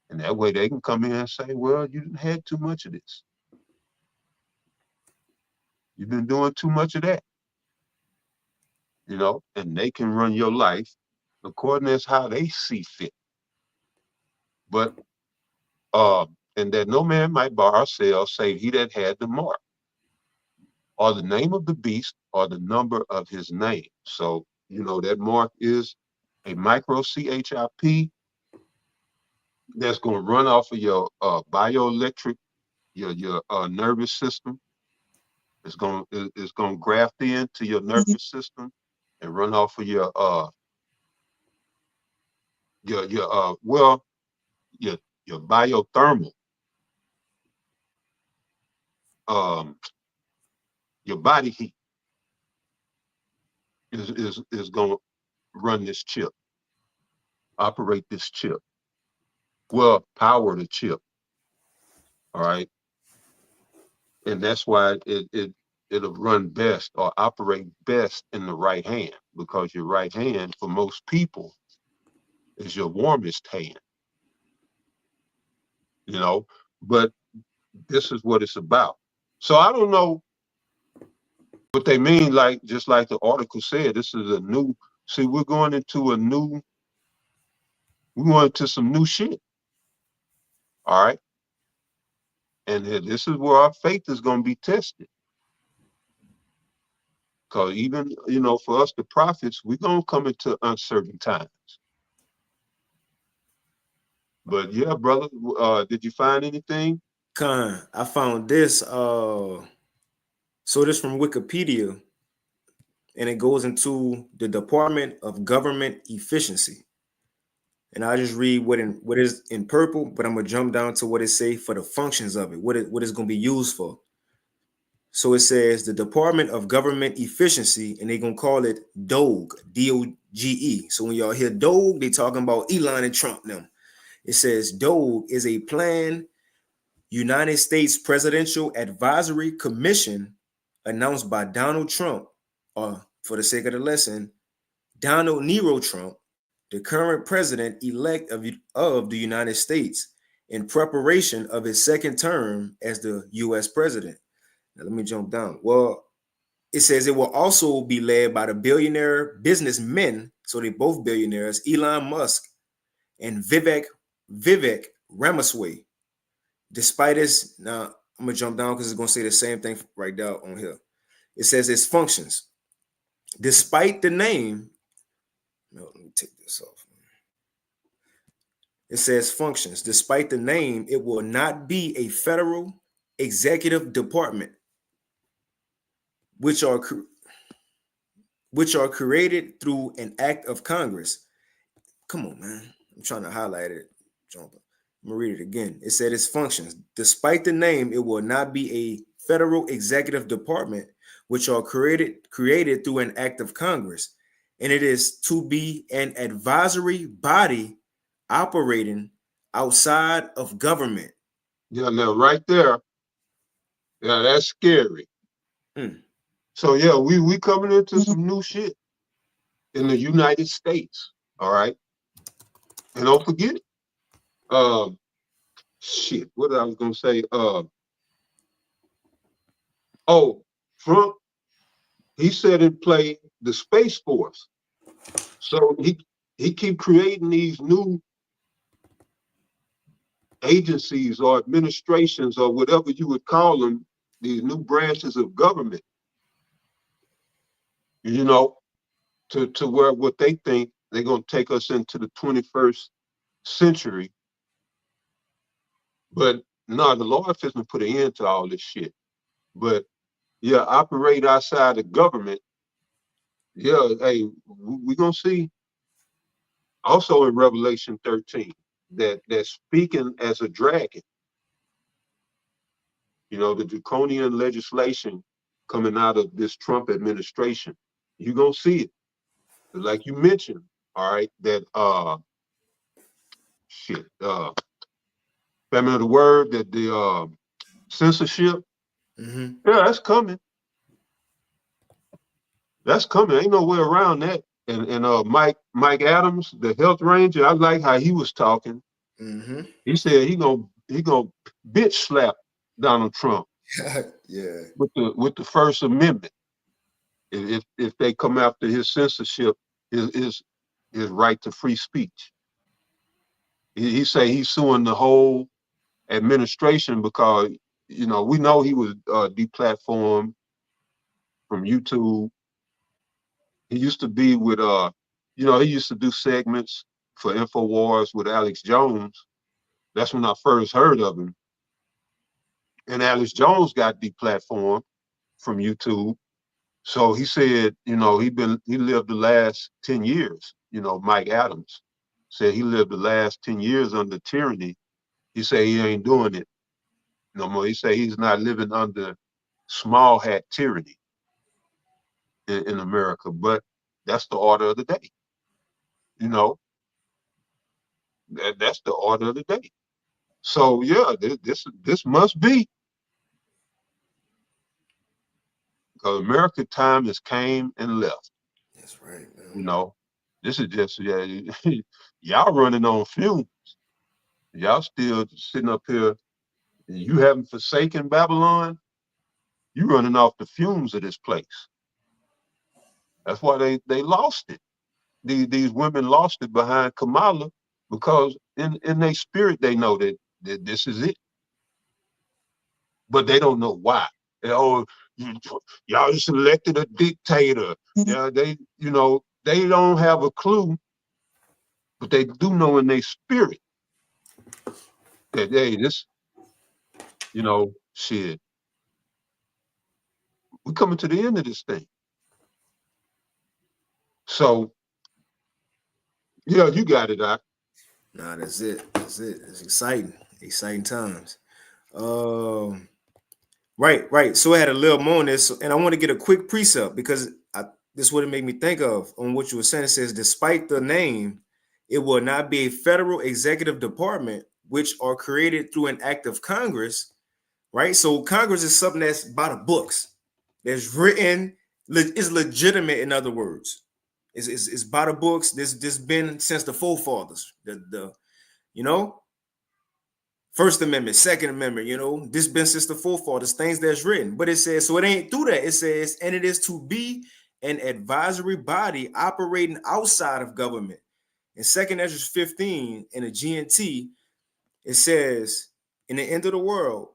And that way they can come in and say, well, you didn't had too much of this. You've been doing too much of that. And they can run your life according to how they see fit. But and that no man might buy or sell save he that had the mark, or the name of the beast, or the number of his name. So, that mark is a microchip that's going to run off of your bioelectric, your nervous system. It's gonna graft into your nervous system and run off of well your your biothermal um your body heat is gonna run this chip, operate this chip, well, power the chip. All right, and that's why it'll run best or operate best in the right hand, because your right hand for most people is your warmest hand, you know. But this is what it's about. So I don't know what they mean, like just like the article said, this is a new, see, we're going into some new shit. All right. And this is where our faith is going to be tested. Because even, for us, the prophets, we're going to come into uncertain times. But yeah, brother, did you find anything? I found this. So this from Wikipedia, and it goes into the Department of Government Efficiency. And I just read what is in purple, but I'm gonna jump down to what it say for the functions of it, what it's gonna be used for. So it says the Department of Government Efficiency, and they're gonna call it DOGE, DOGE. So when y'all hear DOGE, they talking about Elon and Trump now. It says DOGE is a planned United States Presidential Advisory Commission announced by Donald Trump, or for the sake of the lesson, Donald Nero Trump, the current president-elect of the United States, in preparation of his second term as the U.S. president. Now, let me jump down. Well, it says it will also be led by the billionaire businessmen, so they're both billionaires, Elon Musk and Vivek Ramaswamy. Despite this, now I'm gonna jump down because it's gonna say the same thing right down on here. It says its functions. Despite the name, no, let me take this off. It says functions. Despite the name, it will not be a federal executive department, which are created through an act of Congress. Come on, man. I'm trying to highlight it. I'm gonna read it again. It said its functions. Despite the name, it will not be a federal executive department, which are created through an act of Congress, and it is to be an advisory body operating outside of government. Yeah, now right there, yeah, that's scary. Mm. So yeah, we coming into some new shit in the United States. All right. And don't forget it. Um, shit, what I was gonna say? Oh, Trump, he set in play the Space Force. So he keep creating these new agencies or administrations or whatever you would call them, these new branches of government, you know, to where what they think they're gonna take us into the 21st century. But no, the Lord has been put an end to all this shit. But yeah, operate outside the government. Yeah, hey, we're gonna see also in Revelation 13 that speaking as a dragon, the draconian legislation coming out of this Trump administration. You're gonna see it. Like you mentioned, all right, that shit, family of the word, that the censorship, Mm-hmm. yeah, that's coming. That's coming. Ain't no way around that. And Mike Adams, the health ranger, I like how he was talking. Mm-hmm. He said he gonna bitch slap Donald Trump Yeah. with the First Amendment if they come after his censorship, his right to free speech. He say he's suing the whole administration because we know he was deplatformed from YouTube. He used to be with he used to do segments for InfoWars with Alex Jones. That's when I first heard of him. And Alex Jones got deplatformed. from YouTube. So he said, he lived the last 10 years, Mike Adams said he lived the last 10 years under tyranny. He said he ain't doing it no more. He said he's not living under small hat tyranny in America, but that's the order of the day. You know, that's the order of the day. So yeah, this must be, because America time has came and left. That's right, You man. know, this is just, yeah, y'all running on fumes. Y'all still sitting up here. You haven't forsaken Babylon. You running off the fumes of this place. That's why they lost it. These women lost it behind Kamala, because in their spirit they know that this is it, but they don't know why. Oh, y'all just elected a dictator. Yeah, they don't have a clue, but they do know in their spirit that, hey, this, shit, we're coming to the end of this thing. So yeah, you got it, Doc. Nah, that's it. That's it. It's exciting. Exciting times. Um, right. So I had a little more on this, and I want to get a quick precept because this is what it made me think of on what you were saying. It says, despite the name, it will not be a federal executive department, which are created through an act of Congress, right? So Congress is something that's by the books, that's written, is legitimate. In other words, it's by the books. This been since the forefathers, the you know First Amendment, Second Amendment, this been since the forefathers, things that's written. But it says, so it ain't through that. It says, and it is to be an advisory body operating outside of government. In Second Ezra 15, in the GNT, it says, in the end of the world,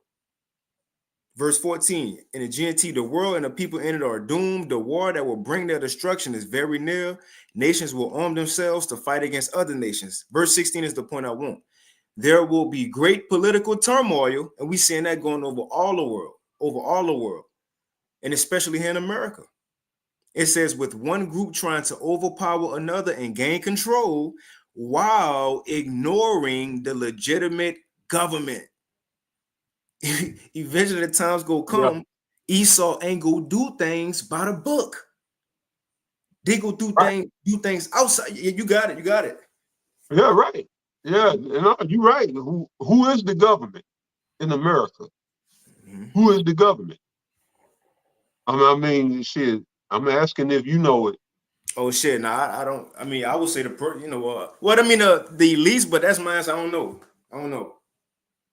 verse 14, in the GNT, the world and the people in it are doomed. The war that will bring their destruction is very near. Nations will arm themselves to fight against other nations. Verse 16 is the point I want. There will be great political turmoil, and we're seeing that going over all the world, and especially here in America. It says, with one group trying to overpower another and gain control while ignoring the legitimate government. Eventually, the time's gonna Yeah, come. Esau ain't gonna do things by the book. They go right. do things outside. Yeah, you got it. You got it. Yeah, right. Yeah, you're right. Who is the government in America? Mhm. Who is the government? I mean, shit. I'm asking if you know it. Oh shit! Nah, I don't. I mean, I would say what I mean, the least, but that's mine. So I don't know. I don't know.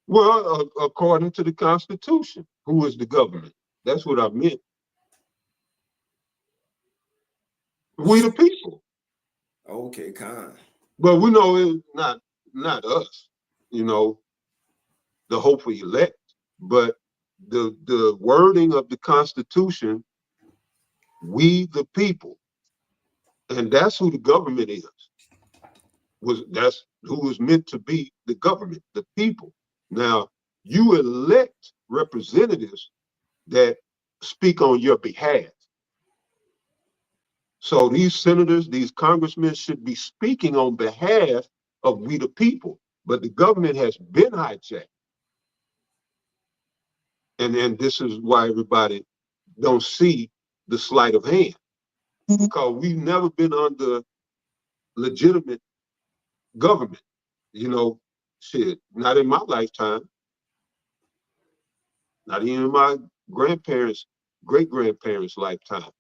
Well, according to the Constitution, who is the government? That's what I meant. What you We the say? people. Okay, Con. But we know it's not us. You know, the hopeful elect, but the wording of the Constitution, we the people, and that's who the government is. That's who is meant to be the government, the people. Now, you elect representatives that speak on your behalf. So these senators, these congressmen should be speaking on behalf of we the people. But the government has been hijacked. And this is why everybody don't see the sleight of hand. Because we've never been under legitimate government. You know, shit, not in my lifetime, not even in my grandparents, great grandparents' lifetime.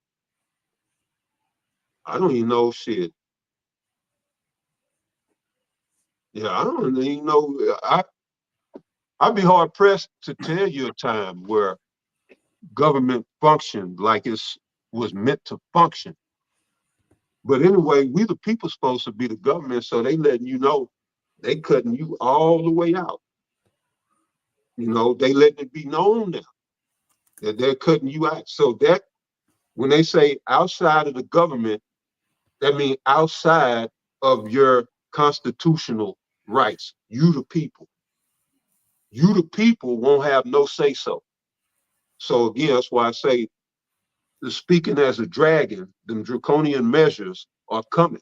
I don't even know shit. Yeah, I don't even know. I'd be hard pressed to tell you a time where government functioned like it was meant to function. But anyway, we the people supposed to be the government, so they letting you know they cutting you all the way out. They letting it be known now that they're cutting you out. So that when they say outside of the government, that means outside of your constitutional rights. You the people. You the people won't have no say so. So again, that's why I say speaking as a dragon, them draconian measures are coming.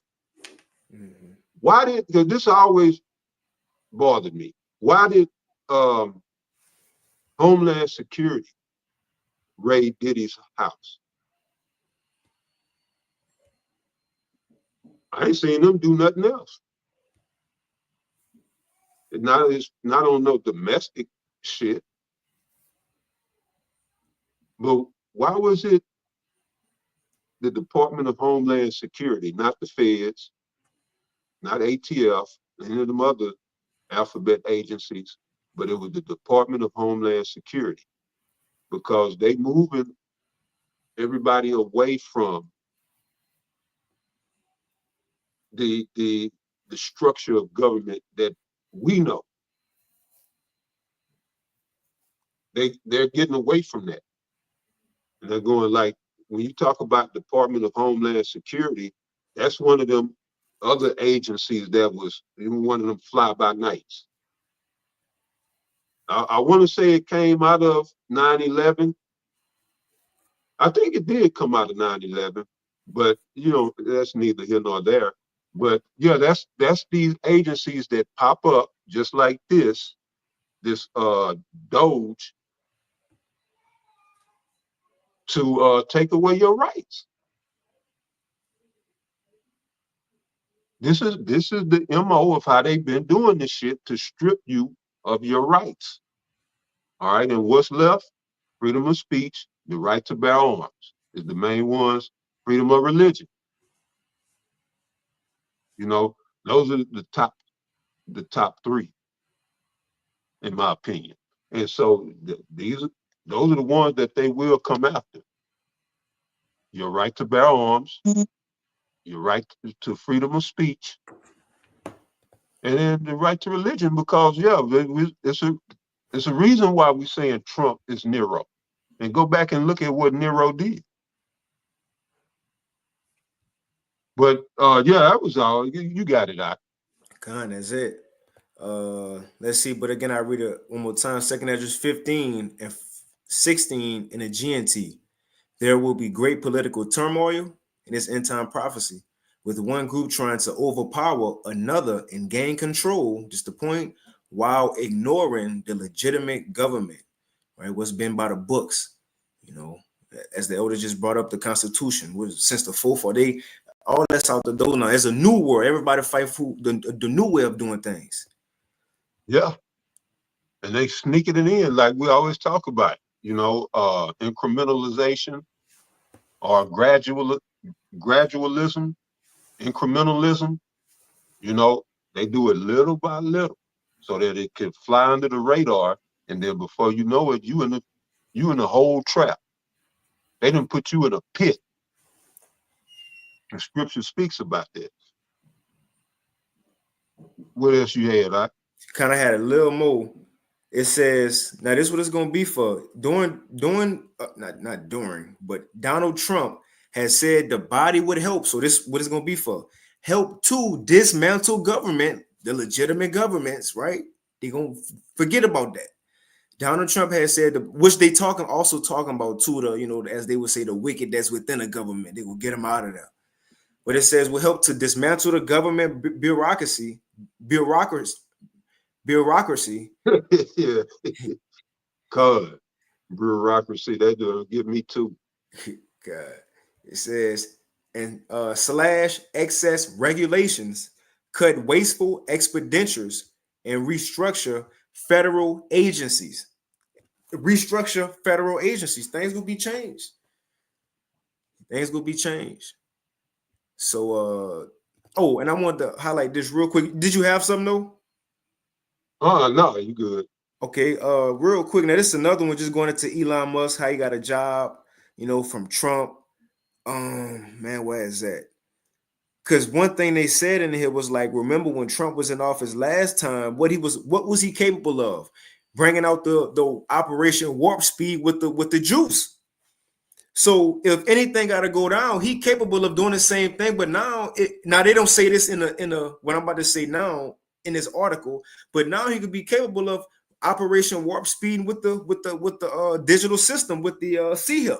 Mm-hmm. Why did, because this always bothered me. Why did Homeland Security raid Diddy's house? I ain't seen them do nothing else. It's not on no domestic shit. But why was it the Department of Homeland Security, not the feds, not ATF, any of them other alphabet agencies, but it was the Department of Homeland Security, because they moving everybody away from the structure of government that we know. They're getting away from that. And they're going like, when you talk about Department of Homeland Security, that's one of them other agencies that was even one of them fly by nights. I want to say it came out of 9/11. I think it did come out of 9/11, but you know, that's neither here nor there. But yeah, that's these agencies that pop up just like this Doge to take away your rights. This is the MO of how they've been doing this shit, to strip you of your rights. All right, and what's left? Freedom of speech, the right to bear arms is the main ones. Freedom of religion. You know, those are the top three, in my opinion. And so those are the ones that they will come after. Your right to bear arms, your right to freedom of speech, and then the right to religion. Because yeah, it's a reason why we're saying Trump is Nero. And go back and look at what Nero did. But yeah, that was all. You got it out. Con, that's it. Let's see. But again, I read it one more time. Second Esdras 15 and 16 in the GNT. There will be great political turmoil in this end time prophecy, with one group trying to overpower another and gain control, just the point, while ignoring the legitimate government, right? What's been by the books, you know, as the elder just brought up the Constitution, since the fourth, or they all that's out the door now. It's a new world. Everybody fight for the new way of doing things. Yeah. And they sneaking it in like we always talk about, you know, incrementalization or gradualism, incrementalism, you know, they do it little by little so that it can fly under the radar. And then before you know it, you in the whole trap. They didn't put you in a pit. The scripture speaks about that. What else you had? Kind of had a little more. It says, now this is what it's going to be for. Not during, but Donald Trump has said the body would help. So this what it's going to be for. Help to dismantle government, the legitimate governments, right? They're going to forget about that. Donald Trump has said, which they also talking about too, as they would say, the wicked that's within the government. They will get them out of there. But it says will help to dismantle the government bureaucracy. Yeah. God, bureaucracy, that doesn't get me too. God. It says, and slash excess regulations, cut wasteful expenditures, and restructure federal agencies. Restructure federal agencies. Things will be changed. Things will be changed. So, oh, and I want to highlight this real quick. Did you have something though? No, you good. Okay, real quick. Now, this is another one just going into Elon Musk, how he got a job, from Trump. Man, where is that? Because one thing they said in here was like, remember when Trump was in office last time, what was he capable of? Bringing out the Operation Warp Speed with the juice. So if anything got to go down, he capable of doing the same thing. But now they don't say this in a what I'm about to say now in this article, but now he could be capable of Operation Warp Speed with the digital system with the C-Hip.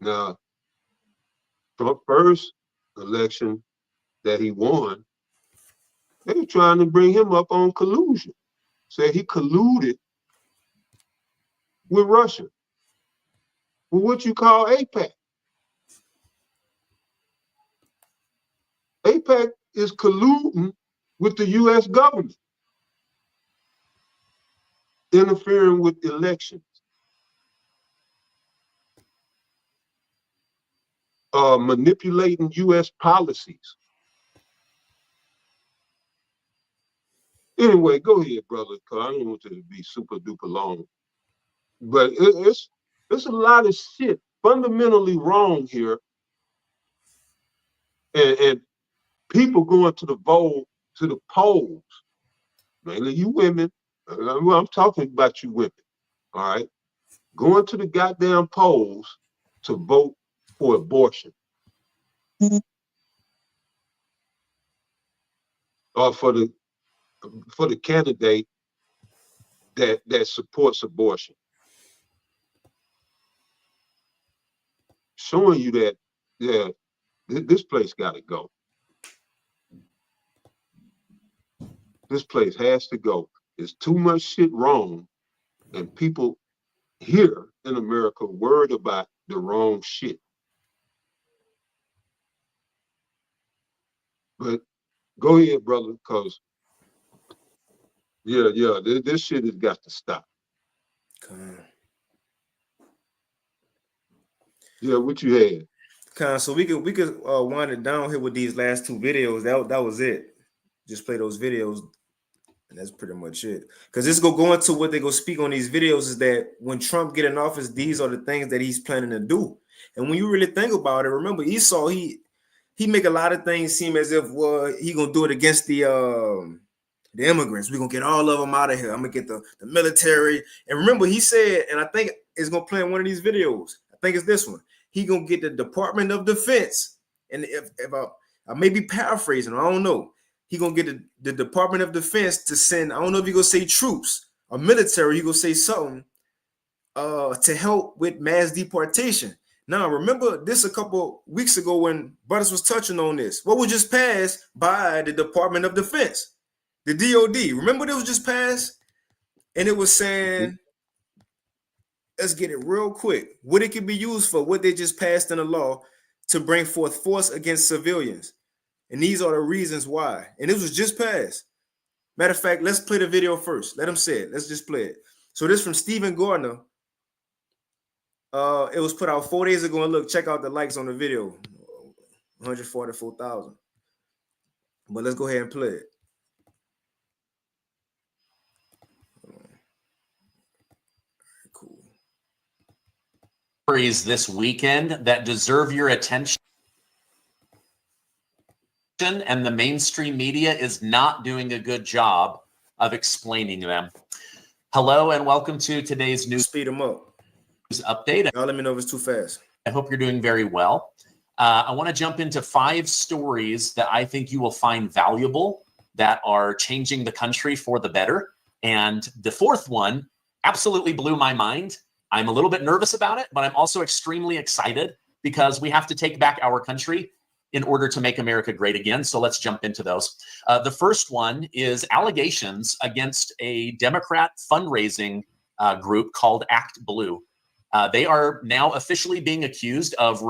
Now, Trump's first election that he won, they were trying to bring him up on collusion. Say he colluded with Russia. Well, what you call AIPAC? AIPAC is colluding with the U.S. government, interfering with elections, manipulating U.S. policies. Anyway, go ahead, brother, because I don't want it to be super duper long. But it's a lot of shit fundamentally wrong here. And people going to the polls, mainly you women. I'm talking about you women, all right? Going to the goddamn polls to vote for abortion. Or for the candidate that supports abortion. Showing you that, yeah, this place got to go. This place has to go. There's too much shit wrong, and people here in America worried about the wrong shit. But go ahead, brother, because this shit has got to stop. Yeah, what you had? So we could wind it down here with these last two videos. That was it. Just play those videos, and that's pretty much it. Because this go into what they go speak on these videos is that when Trump get in office, these are the things that he's planning to do. And when you really think about it, remember Esau, he make a lot of things seem as if he gonna do it against the immigrants. We're gonna get all of them out of here. I'm gonna get the military. And remember, he said, and I think it's gonna play in one of these videos. I think it's this one. He gonna get the Department of Defense. And if I may be paraphrasing, I don't know. He gonna get the Department of Defense to send, I don't know if he gonna say troops or military, he gonna say something to help with mass deportation. Now, remember this a couple weeks ago when Butters was touching on this. What was just passed by the Department of Defense? The DOD. Remember this was just passed? And it was saying, let's get it real quick. What it could be used for, what they just passed in a law to bring forth force against civilians. And these are the reasons why. And this was just passed. Matter of fact, let's play the video first. Let him say it. Let's just play it. So this from Stephen Gardner. It was put out 4 days ago. And look, check out the likes on the video. 144,000. But let's go ahead and play it. Cool. Stories this weekend that deserve your attention, and the mainstream media is not doing a good job of explaining them. Hello and welcome to today's news. Speed them up. Update. Y'all let me know if it's too fast. I hope you're doing very well. I want to jump into 5 stories that I think you will find valuable that are changing the country for the better. And the 4th one absolutely blew my mind. I'm a little bit nervous about it, but I'm also extremely excited because we have to take back our country in order to make America great again. So let's jump into those. The first one is allegations against a Democrat fundraising group called Act Blue. They are now officially being accused of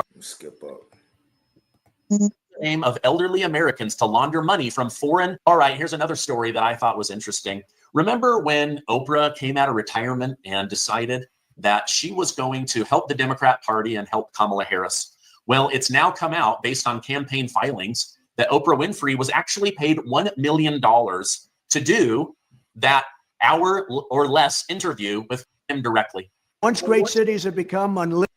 aim of elderly Americans to launder money from foreign. All right, here's another story that I thought was interesting. Remember when Oprah came out of retirement and decided that she was going to help the Democrat Party and help Kamala Harris? Well, it's now come out based on campaign filings that Oprah Winfrey was actually paid $1 million to do that hour or less interview with him directly. Once great cities have become unlimited.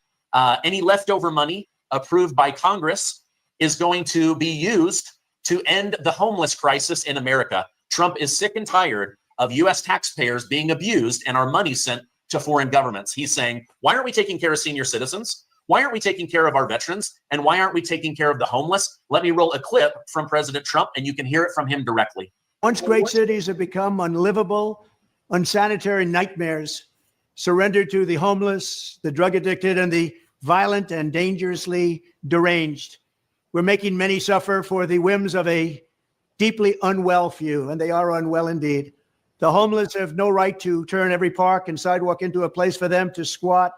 Any leftover money approved by Congress is going to be used to end the homeless crisis in America. Trump is sick and tired of U.S. taxpayers being abused and our money sent to foreign governments. He's saying, why aren't we taking care of senior citizens? Why aren't we taking care of our veterans? And why aren't we taking care of the homeless? Let me roll a clip from President Trump and you can hear it from him directly. Once great cities have become unlivable, unsanitary nightmares, surrendered to the homeless, the drug addicted, and the violent and dangerously deranged. We're making many suffer for the whims of a deeply unwell few, and they are unwell indeed. The homeless have no right to turn every park and sidewalk into a place for them to squat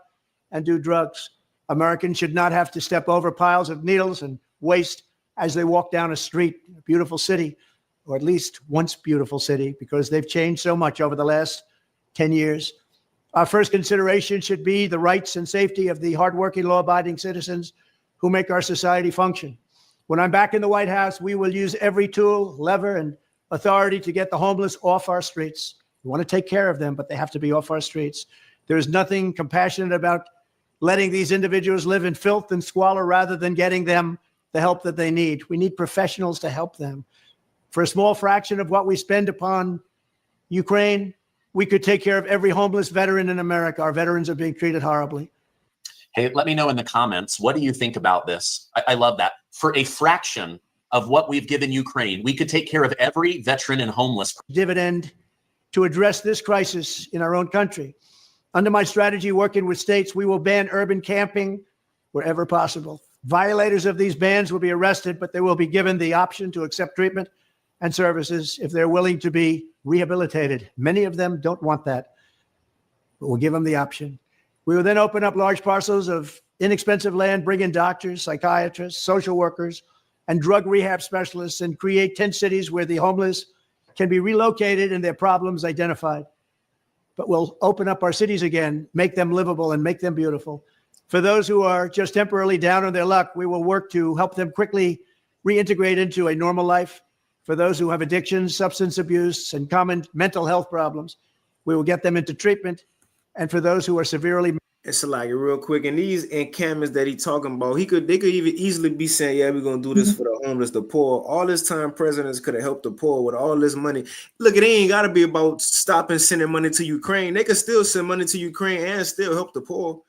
and do drugs. Americans should not have to step over piles of needles and waste as they walk down a street, a beautiful city, or at least once beautiful city, because they've changed so much over the last 10 years. Our first consideration should be the rights and safety of the hardworking, law-abiding citizens who make our society function. When I'm back in the White House, we will use every tool, lever, and authority to get the homeless off our streets. We want to take care of them, but they have to be off our streets. There is nothing compassionate about letting these individuals live in filth and squalor rather than getting them the help that they need. We need professionals to help them. For a small fraction of what we spend upon Ukraine, we could take care of every homeless veteran in America. Our veterans are being treated horribly. Hey, let me know in the comments, what do you think about this? I love that. For a fraction of what we've given Ukraine, we could take care of every veteran and homeless. Dividend to address this crisis in our own country. Under my strategy, working with states, we will ban urban camping wherever possible. Violators of these bans will be arrested, but they will be given the option to accept treatment and services if they're willing to be rehabilitated. Many of them don't want that, but we'll give them the option. We will then open up large parcels of inexpensive land, bring in doctors, psychiatrists, social workers, and drug rehab specialists, and create 10 cities where the homeless can be relocated and their problems identified. But we'll open up our cities again, make them livable and make them beautiful. For those who are just temporarily down on their luck, we will work to help them quickly reintegrate into a normal life. For those who have addictions, substance abuse, and common mental health problems, we will get them into treatment. And for those who are severely... It's like real quick, and these encampments that he talking about, they could even easily be saying, yeah, we're gonna do this for the homeless, the poor. All this time presidents could have helped the poor with all this money. Look, it ain't gotta be about stopping sending money to Ukraine. They could still send money to Ukraine and still help the poor.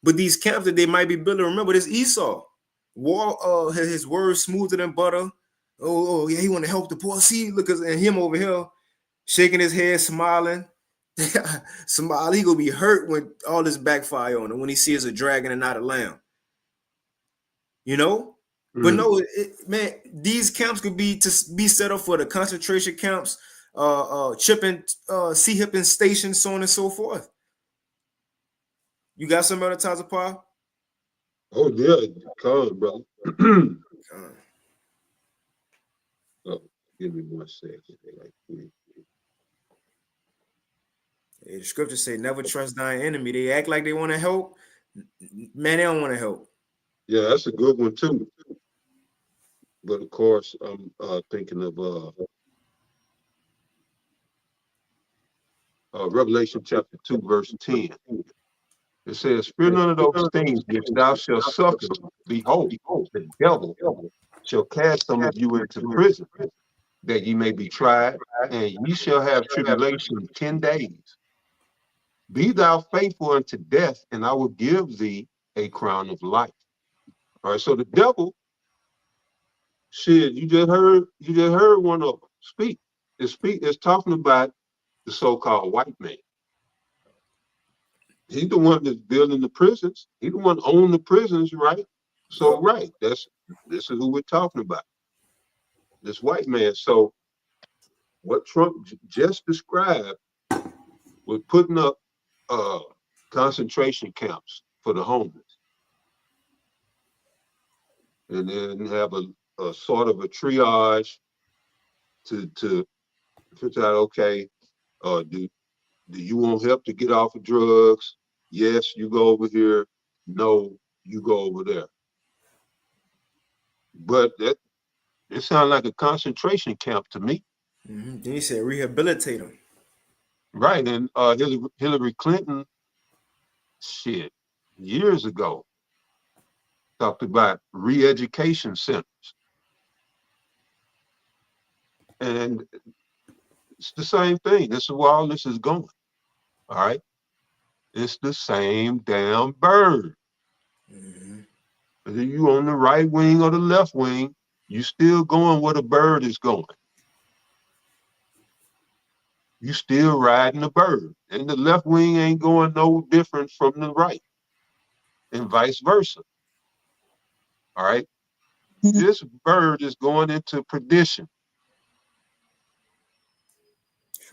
But these camps that they might be building, remember this Esau. War, his words smoother than butter. Oh yeah, he want to help the poor. See, look at him over here shaking his head, smiling. Somebody he gonna be hurt when all this backfire on him, when he sees a dragon and not a lamb, you know. But no, man, these camps could be set up for the concentration camps, chipping, sea hipping stations, so on and so forth. You got some other times of power? Oh yeah, come, brother. Oh, give me 1 second. The scriptures say, never trust thine enemy. They act like they want to help. Man, they don't want to help. Yeah, that's a good one too. But of course, I'm thinking of Revelation chapter 2, verse 10. It says, fear none of those things which thou shalt suffer. Behold, the devil shall cast some of you into prison, that ye may be tried, and ye shall have tribulation 10 days. Be thou faithful unto death, and I will give thee a crown of life. All right, so the devil, shit, you just heard one of them speak. It's talking about the so-called white man. He's the one that's building the prisons. He's the one owning the prisons, right? So, right, this is who we're talking about. This white man. So what Trump just described was putting up concentration camps for the homeless, and then have a sort of a triage to figure out, okay, do you want help to get off of drugs? Yes, you go over here. No, you go over there. But it sounds like a concentration camp to me. Then he said rehabilitate them. Right, and Hillary Clinton, shit, years ago, talked about re-education centers. And it's the same thing. This is where all this is going. All right. It's the same damn bird. Whether you on the right wing or the left wing, you still going where the bird is going. You still riding the bird. And the left wing ain't going no different from the right. and vice versa. All right. This bird is going into perdition.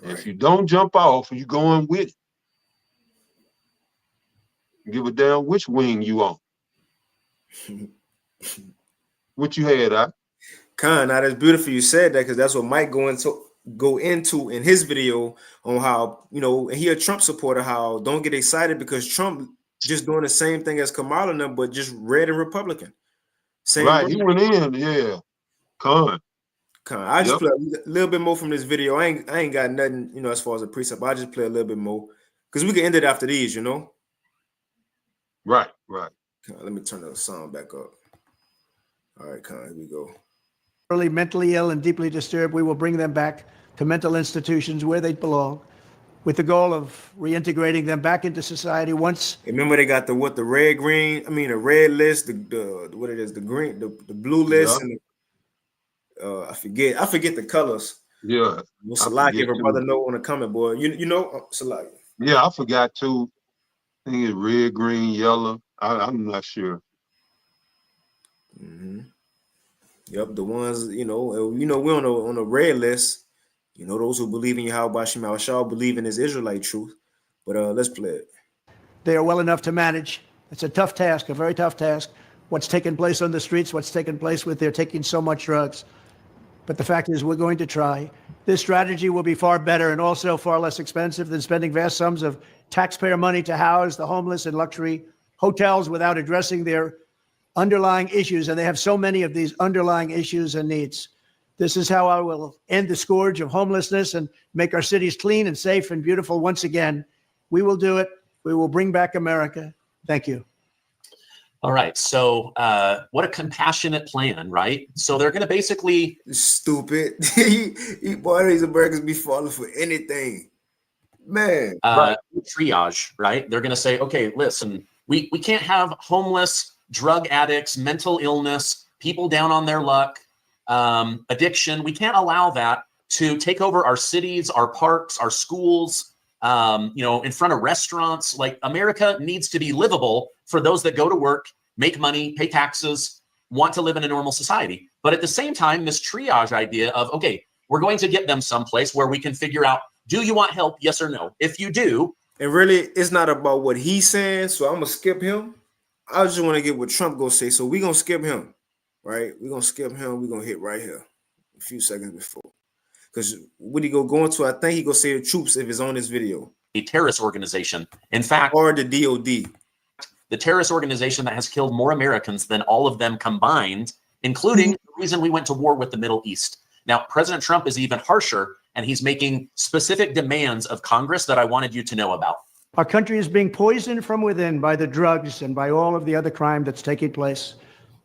And if you don't jump off, you going with it. Give a damn which wing you on. What you had, Con, now that's beautiful you said that, because that's what Mike go into in his video on how, you know, and he a Trump supporter, how don't get excited because Trump just doing the same thing as Kamala and them, but just red and Republican. Same right? He went in, yeah. Con. I just play a little bit more from this video. I ain't got nothing, you know, as far as a precept. I just play a little bit more because we can end it after these, you know. Right, right. Let me turn the sound back up. All right, here we go. Mentally ill and deeply disturbed, we will bring them back to mental institutions where they belong, with the goal of reintegrating them back into society once. Remember, they got the red list, the what it is, the green, the blue list, and the, I forget the colors. Yeah. Salak, if a brother know on the comment board, you know, Salak. Yeah, I forgot too. I think it's red, green, yellow. I'm not sure. Mm-hmm. Yep, the ones, you know, we're on the red list. You know, those who believe in Yahweh Shem Yahushua believe in his Israelite truth. But let's play it. They are well enough to manage. It's a tough task, a very tough task. What's taking place on the streets, what's taking place with they're taking so much drugs. But the fact is, we're going to try. This strategy will be far better and also far less expensive than spending vast sums of taxpayer money to house the homeless in luxury hotels without addressing their underlying issues. And they have so many of these underlying issues and needs. This is how I will end the scourge of homelessness and make our cities clean and safe and beautiful once again. We will do it. We will bring back America. Thank you. All right. So what a compassionate plan, right? So they're going to basically... Stupid. Boy, these Americans be falling for anything. Man. Right. Triage, right? They're going to say, okay, listen, we can't have homeless, drug addicts, mental illness, people down on their luck, addiction. We can't allow that to take over our cities, our parks, our schools, you know, in front of restaurants. Like, America needs to be livable for those that go to work, make money, pay taxes, want to live in a normal society. But at the same time, this triage idea of, okay, we're going to get them someplace where we can figure out, do you want help? Yes or no? If you do. And really, it's not about what he's saying. So I'm going to skip him. I just want to get what Trump going to say. So we're going to skip him, right? We're going to skip him. We're going to hit right here a few seconds before. Because what he go into, I think he go say the troops if it's on this video. A terrorist organization. In fact, or the DOD. The terrorist organization that has killed more Americans than all of them combined, including the reason we went to war with the Middle East. Now, President Trump is even harsher, and he's making specific demands of Congress that I wanted you to know about. Our country is being poisoned from within by the drugs and by all of the other crime that's taking place.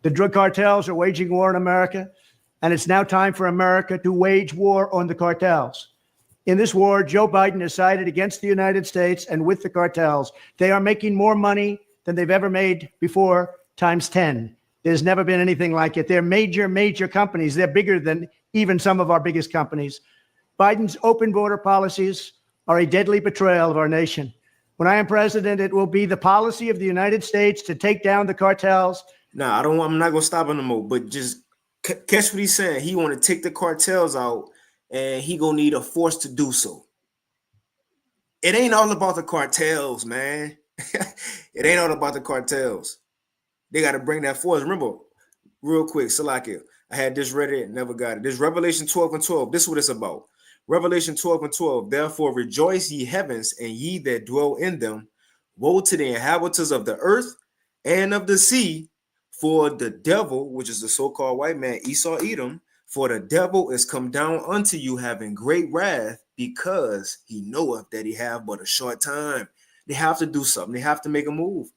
The drug cartels are waging war in America, and it's now time for America to wage war on the cartels. In this war, Joe Biden has sided against the United States and with the cartels. They are making more money than they've ever made before, times 10. There's never been anything like it. They're major, major companies. They're bigger than even some of our biggest companies. Biden's open border policies are a deadly betrayal of our nation. When I am president, it will be the policy of the United States to take down the cartels. No, I'm not going to stop him no more, but just catch what he's saying. He want to take the cartels out, and he going to need a force to do so. It ain't all about the cartels, man. It ain't all about the cartels. They got to bring that force. Remember, real quick, Salakia, I had this read it, never got it. This Revelation 12:12. This is what it's about. Revelation 12:12. Therefore rejoice ye heavens, and ye that dwell in them. Woe to the inhabitants of the earth and of the sea, for the devil, which is the so-called white man, Esau Edom, for the devil is come down unto you having great wrath, because he knoweth that he have but a short time. They have to do something. They have to make a move.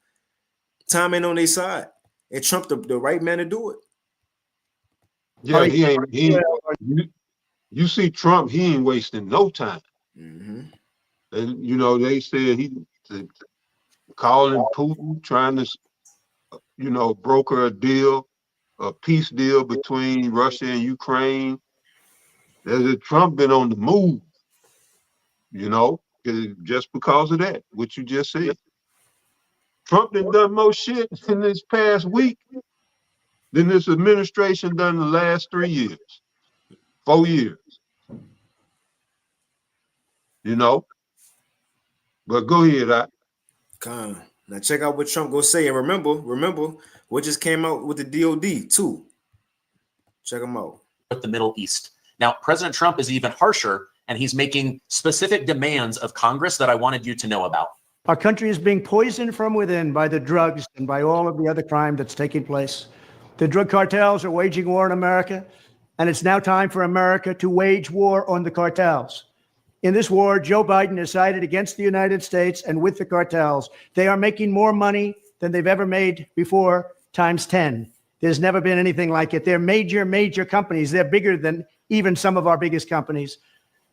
Time ain't on their side. And Trump, the right man to do it. Yeah, you see Trump, he ain't wasting no time. Mm-hmm. And, you know, they said he calling Putin, trying to, you know, broker a deal, a peace deal between Russia and Ukraine. Trump been on the move, you know, just because of that, what you just said. Trump done more shit in this past week than this administration done in the last 3 years, 4 years. You know? But go ahead, Now check out what Trump go say. And remember what just came out with the DOD too. Check them out. With the Middle East. Now, President Trump is even harsher, and he's making specific demands of Congress that I wanted you to know about. Our country is being poisoned from within by the drugs and by all of the other crime that's taking place. The drug cartels are waging war in America, and it's now time for America to wage war on the cartels. In this war, Joe Biden has sided against the United States and with the cartels. They are making more money than they've ever made before, times 10. There's never been anything like it. They're major companies. They're bigger than even some of our biggest companies.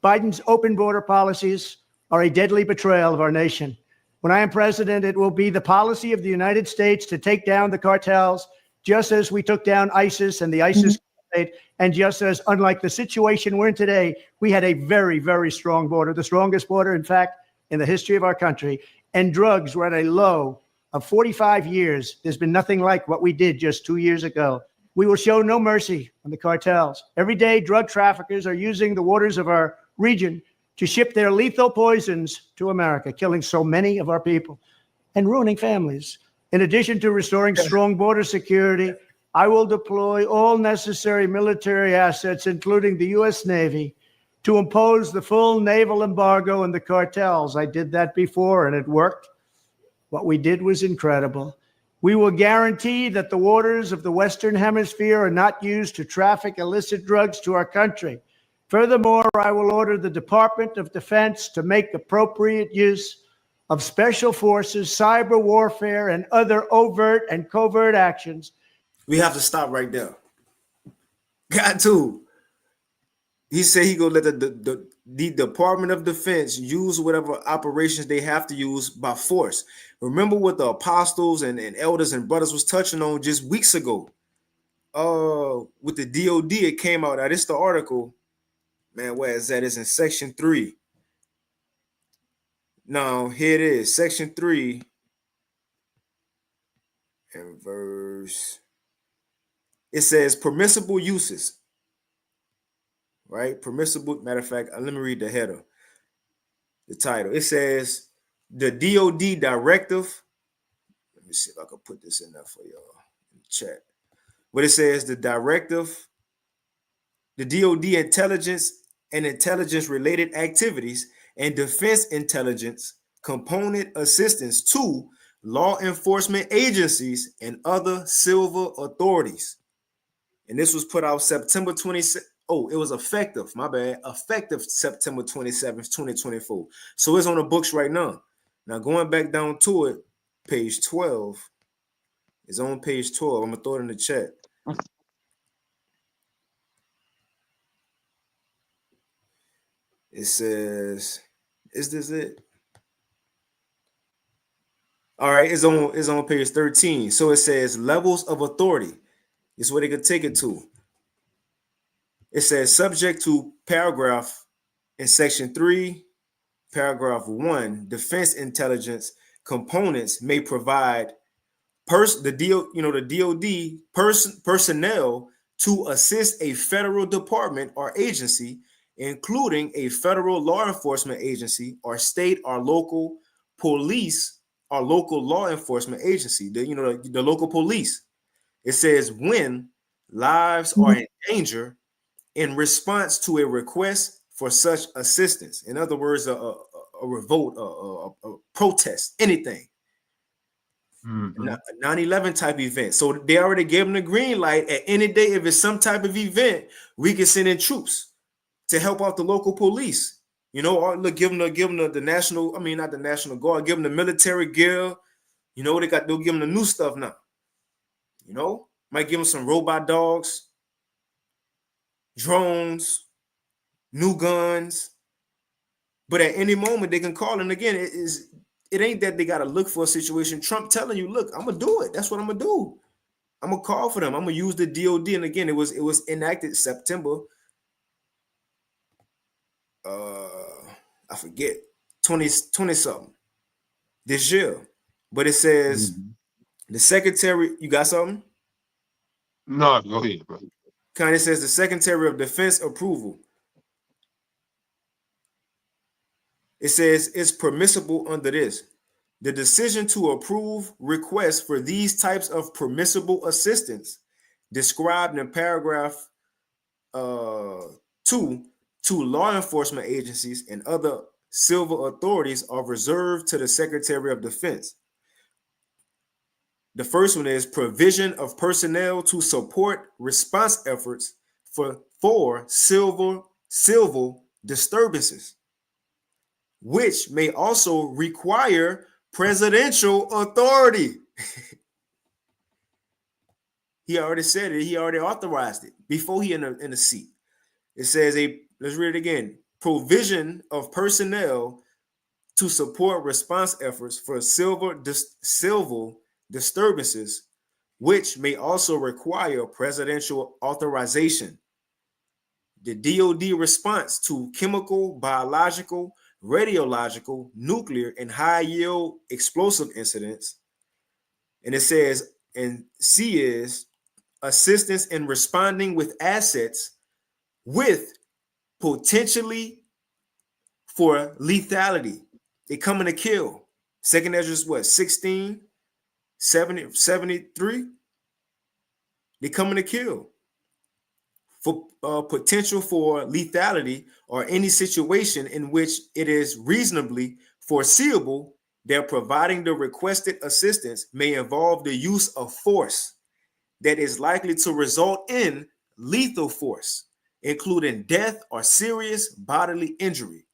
Biden's open border policies are a deadly betrayal of our nation. When I am president, it will be the policy of the United States to take down the cartels, just as we took down ISIS and the ISIS state, and just as, unlike the situation we're in today, we had a very, very strong border, the strongest border, in fact, in the history of our country. And drugs were at a low of 45 years. There's been nothing like what we did just 2 years ago. We will show no mercy on the cartels. Every day, drug traffickers are using the waters of our region to ship their lethal poisons to America, killing so many of our people and ruining families. In addition to restoring strong border security, I will deploy all necessary military assets, including the U.S. Navy, to impose the full naval embargo on the cartels. I did that before, and it worked. What we did was incredible. We will guarantee that the waters of the Western Hemisphere are not used to traffic illicit drugs to our country. Furthermore, I will order the Department of Defense to make appropriate use of special forces, cyber warfare, and other overt and covert actions. We have to stop right there. Got to. He said he gonna let the Department of Defense use whatever operations they have to use by force. Remember what the apostles and elders and brothers was touching on just weeks ago. With the DOD, it came out. Now, this the article. Man, where is that? It's in section 3. Now, here it is. Section 3 and verse. It says permissible uses. Right? Permissible. Matter of fact, let me read the header. The title. It says the DOD directive. Let me see if I can put this in there for y'all in the chat. But it says the directive, the DOD intelligence and intelligence-related activities and defense intelligence component assistance to law enforcement agencies and other civil authorities. And this was put out September 26th. Oh, it was effective. My bad. Effective September 27th, 2024. So it's on the books right now. Now going back down to it, page 12. It's on page 12. I'm gonna throw it in the chat. It says, is this it? All right, it's on page 13. So it says levels of authority. It's where they could take it to. It says subject to paragraph in section 3, paragraph 1, defense intelligence components may provide the DOD personnel to assist a federal department or agency, including a federal law enforcement agency or state or local police or local law enforcement agency, the local police. It says when lives are in danger in response to a request for such assistance. In other words, a revolt, a protest, anything. Mm-hmm. A 9/11 type event. So they already gave them the green light. At any day, if it's some type of event, we can send in troops to help out the local police. Or look, give them the national. I mean, not the National Guard. Give them the military gear. They'll give them the new stuff now. Might give them some robot dogs, drones, new guns. But at any moment they can call. And again, it ain't that they got to look for a situation. Trump telling you, look, I'm gonna do it. That's what I'm gonna do. I'm gonna call for them. I'm gonna use the DOD. And again, it was enacted September. I forget 20 something this year. But it says the Secretary, you got something? No, go ahead, bro. Kind of says the Secretary of Defense approval. It says it's permissible under this. The decision to approve requests for these types of permissible assistance described in paragraph 2 to law enforcement agencies and other civil authorities are reserved to the Secretary of Defense. The first one is provision of personnel to support response efforts for civil disturbances, which may also require presidential authority. He already said it. He already authorized it before he in the seat. It says let's read it again. Provision of personnel to support response efforts for civil disturbances, which may also require presidential authorization. The DoD response to chemical, biological, radiological, nuclear, and high-yield explosive incidents. And it says, and C is assistance in responding with assets with potentially for lethality. They coming to kill. Second Ezra is what, 16, 70, 73? They coming to kill. For potential for lethality or any situation in which it is reasonably foreseeable that providing the requested assistance may involve the use of force that is likely to result in lethal force, including death or serious bodily injury.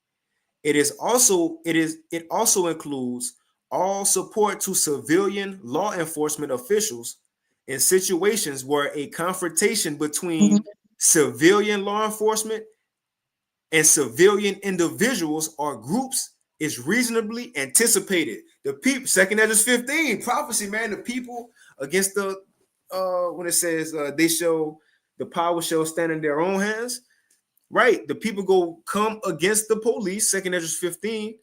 It also includes all support to civilian law enforcement officials in situations where a confrontation between civilian law enforcement and civilian individuals or groups is reasonably anticipated. The people, 2 Ezra 15, prophecy, man, the people against the when it says they show the power shall stand in their own hands, right? The people go come against the police, 2 Ezra 15,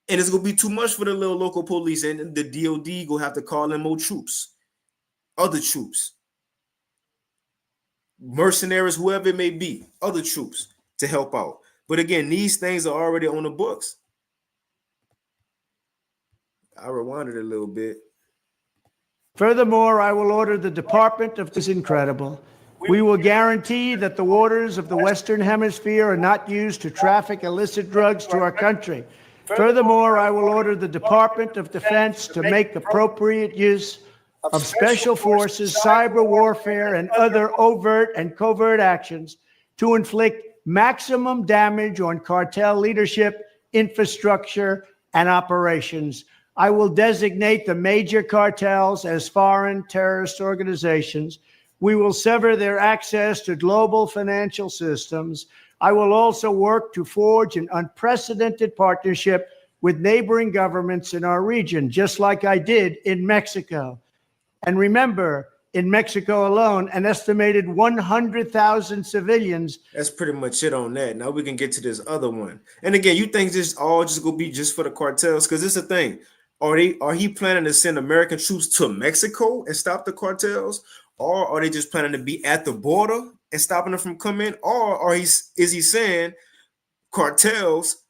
and it's gonna be too much for the little local police, and the DoD go have to call in more troops, other troops, mercenaries, whoever it may be, other troops to help out. But again, these things are already on the books. I rewinded a little bit. Furthermore, I will order the Department of this incredible. We will guarantee that the waters of the Western Hemisphere are not used to traffic illicit drugs to our country. Furthermore, I will order the Department of Defense to make appropriate use of special forces, cyber warfare, and other overt and covert actions to inflict maximum damage on cartel leadership, infrastructure, and operations. I will designate the major cartels as foreign terrorist organizations. We will sever their access to global financial systems. I will also work to forge an unprecedented partnership with neighboring governments in our region, just like I did in Mexico. And remember, in Mexico alone, an estimated 100,000 civilians. That's pretty much it on that. Now we can get to this other one. And again, you think this all just gonna be just for the cartels? Because it's a thing. Are he planning to send American troops to Mexico and stop the cartels? Or are they just planning to be at the border and stopping them from coming? Or is he saying cartels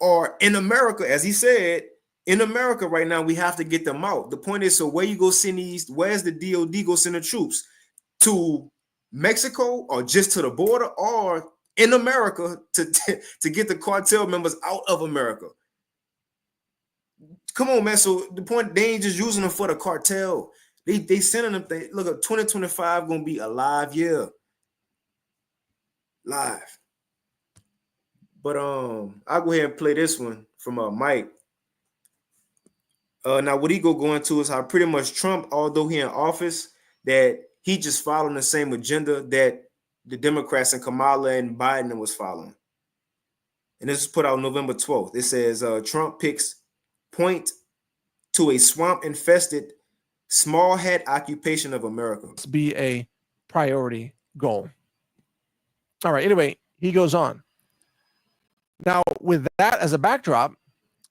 are in America, as he said, in America right now, we have to get them out. The point is, so where you go send these, where's the DoD go send the troops? To Mexico or just to the border or in America to get the cartel members out of America? Come on, man. So the point, they ain't just using them for the cartel. They sending them. Look at 2025 gonna be a live year. Live. But I'll go ahead and play this one from Mike. Now what he go into is how pretty much Trump, although he in office, that he just following the same agenda that the Democrats and Kamala and Biden was following. And this was put out November 12th. It says Trump picks point to a swamp-infested small hat occupation of America. Be a priority goal. All right. Anyway, he goes on. Now, with that as a backdrop,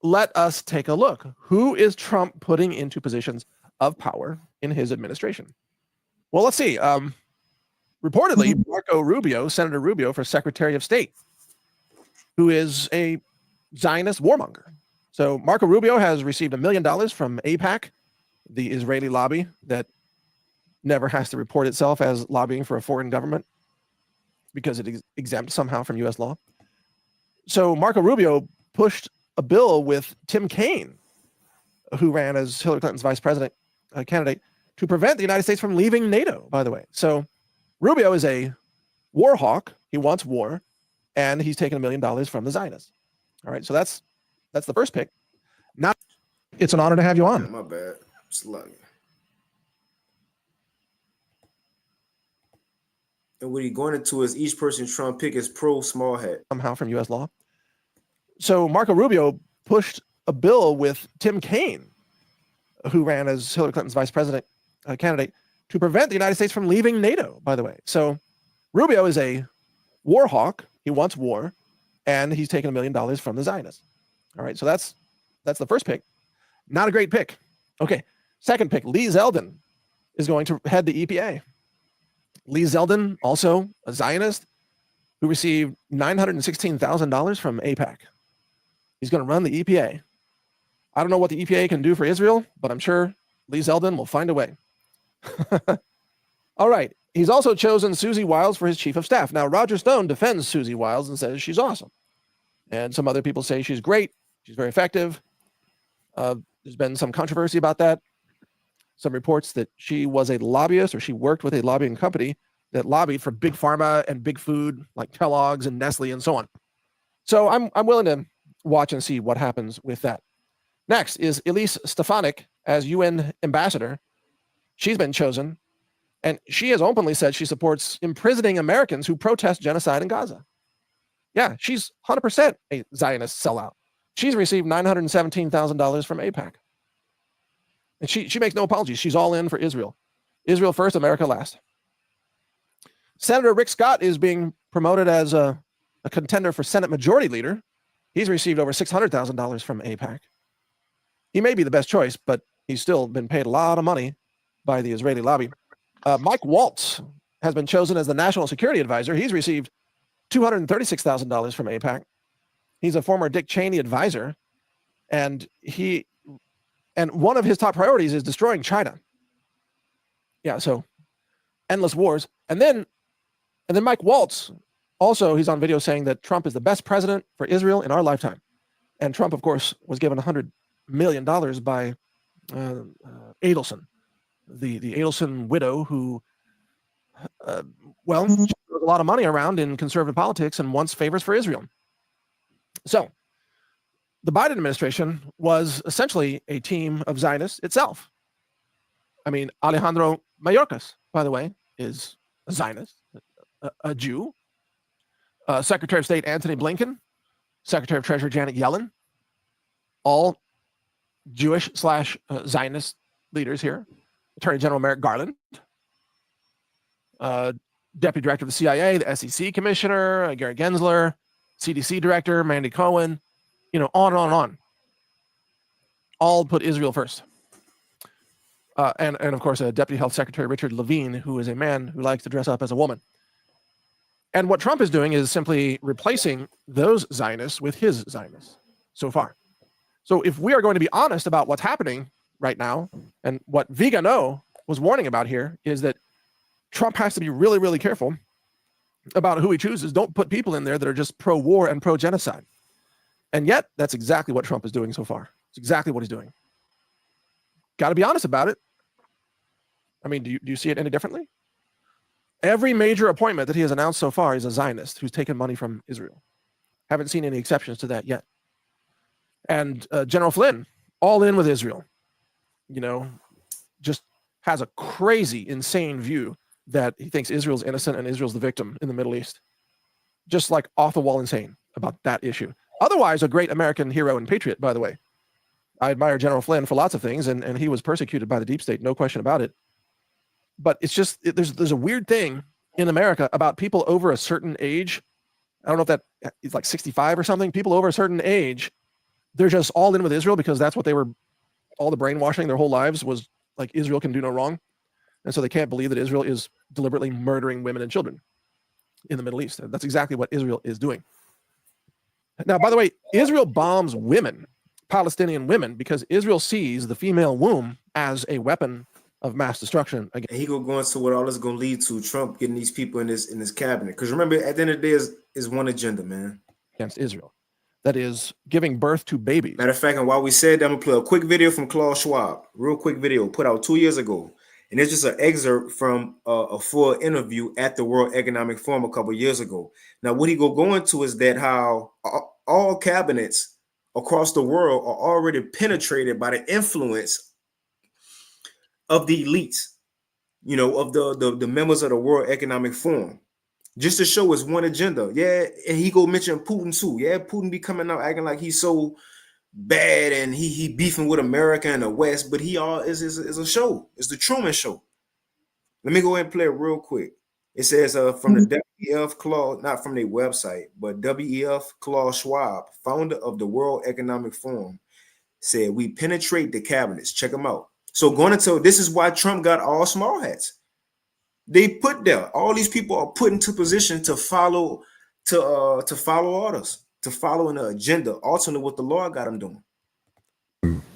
let us take a look. Who is Trump putting into positions of power in his administration? Well, let's see. Reportedly, Marco Rubio, Senator Rubio for Secretary of State, who is a Zionist warmonger. So Marco Rubio has received $1 million from AIPAC, the Israeli lobby that never has to report itself as lobbying for a foreign government because it is exempt somehow from U.S. law. So Marco Rubio pushed a bill with Tim Kaine, who ran as Hillary Clinton's vice president candidate, to prevent the United States from leaving NATO, by the way. So Rubio is a war hawk. He wants war, and he's taken $1 million from the Zionists. All right, so that's the first pick. Now, it's an honor to have you on. My bad. Slug. And what he going into is each person Trump pick is pro small hat. Somehow from U.S. law. So Marco Rubio pushed a bill with Tim Kaine, who ran as Hillary Clinton's vice president candidate, to prevent the United States from leaving NATO, by the way. So Rubio is a war hawk. He wants war, and he's taken $1 million from the Zionists. All right, so that's the first pick. Not a great pick. Okay, second pick, Lee Zeldin is going to head the EPA. Lee Zeldin, also a Zionist, who received $916,000 from AIPAC. He's going to run the EPA. I don't know what the EPA can do for Israel, but I'm sure Lee Zeldin will find a way. All right. He's also chosen Susie Wiles for his chief of staff. Now, Roger Stone defends Susie Wiles and says she's awesome. And some other people say she's great. She's very effective. There's been some controversy about that. Some reports that she was a lobbyist, or she worked with a lobbying company that lobbied for big pharma and big food like Kellogg's and Nestle and so on. So I'm willing to watch and see what happens with that. Next is Elise Stefanik as UN ambassador. She's been chosen, and she has openly said she supports imprisoning Americans who protest genocide in Gaza. Yeah, she's 100% a Zionist sellout. She's received $917,000 from AIPAC. And she makes no apologies. She's all in for Israel. Israel first, America last. Senator Rick Scott is being promoted as a contender for Senate Majority Leader. He's received over $600,000 from AIPAC. He may be the best choice, but he's still been paid a lot of money by the Israeli lobby. Mike Waltz has been chosen as the National Security Advisor. He's received $236,000 from AIPAC. He's a former Dick Cheney advisor, and one of his top priorities is destroying China. Yeah, so endless wars. And then Mike Waltz, also, he's on video saying that Trump is the best president for Israel in our lifetime. And Trump, of course, was given $100 million by Adelson, the Adelson widow who, she throws a lot of money around in conservative politics and wants favors for Israel. So the Biden administration was essentially a team of Zionists itself. I mean, Alejandro Mayorkas, by the way, is a Zionist, a Jew. Secretary of State Antony Blinken, Secretary of Treasury Janet Yellen, all Jewish/Zionist leaders here. Attorney General Merrick Garland, Deputy Director of the CIA, the SEC Commissioner, Gary Gensler, CDC Director, Mandy Cohen, on and on and on. All put Israel first. And of course, Deputy Health Secretary Richard Levine, who is a man who likes to dress up as a woman. And what Trump is doing is simply replacing those Zionists with his Zionists so far. So if we are going to be honest about what's happening right now, and what Vigano was warning about here is that Trump has to be really, really careful about who he chooses. Don't put people in there that are just pro-war and pro-genocide. And yet, that's exactly what Trump is doing so far. It's exactly what he's doing. Got to be honest about it. I mean, do you see it any differently? Every major appointment that he has announced so far is a Zionist who's taken money from Israel. Haven't seen any exceptions to that yet. And General Flynn, all in with Israel, just has a crazy, insane view that he thinks Israel's innocent and Israel's the victim in the Middle East. Just like off the wall insane about that issue. Otherwise, a great American hero and patriot, by the way. I admire General Flynn for lots of things, and he was persecuted by the deep state, no question about it. But it's just, there's a weird thing in America about people over a certain age. I don't know if that is like 65 or something. People over a certain age they're just all in with Israel because that's what they were, all the brainwashing their whole lives was like Israel can do no wrong. And so they can't believe that Israel is deliberately murdering women and children in the Middle East. That's exactly what Israel is doing. Now, by the way, Israel bombs women, Palestinian women, because Israel sees the female womb as a weapon of mass destruction. Again, And he go into what all this is gonna lead to, Trump getting these people in this cabinet. Because remember, at the end of the day is one agenda, man. Against Israel. That is giving birth to babies. Matter of fact, and while we said that, I'm gonna play a quick video from Klaus Schwab, real quick video, put out 2 years ago. And it's just an excerpt from a full interview at the World Economic Forum a couple of years ago. Now, what he go into is that how all cabinets across the world are already penetrated by the influence of the elites, you know, of the members of the World Economic Forum. Just to show it's one agenda. Yeah, and he go mention Putin too. Yeah, Putin be coming out acting like he's so bad and he beefing with America and the West, but he all is a show. It's the Truman Show. Let me go ahead and play it real quick. It says from the WEF Klaus, not from their website, but WEF Klaus Schwab, founder of the World Economic Forum, said we penetrate the cabinets. Check them out. So going into this is why Trump got all small hats. They put there. All these people are put into position to follow orders, to follow an agenda, ultimately what the Lord got them doing.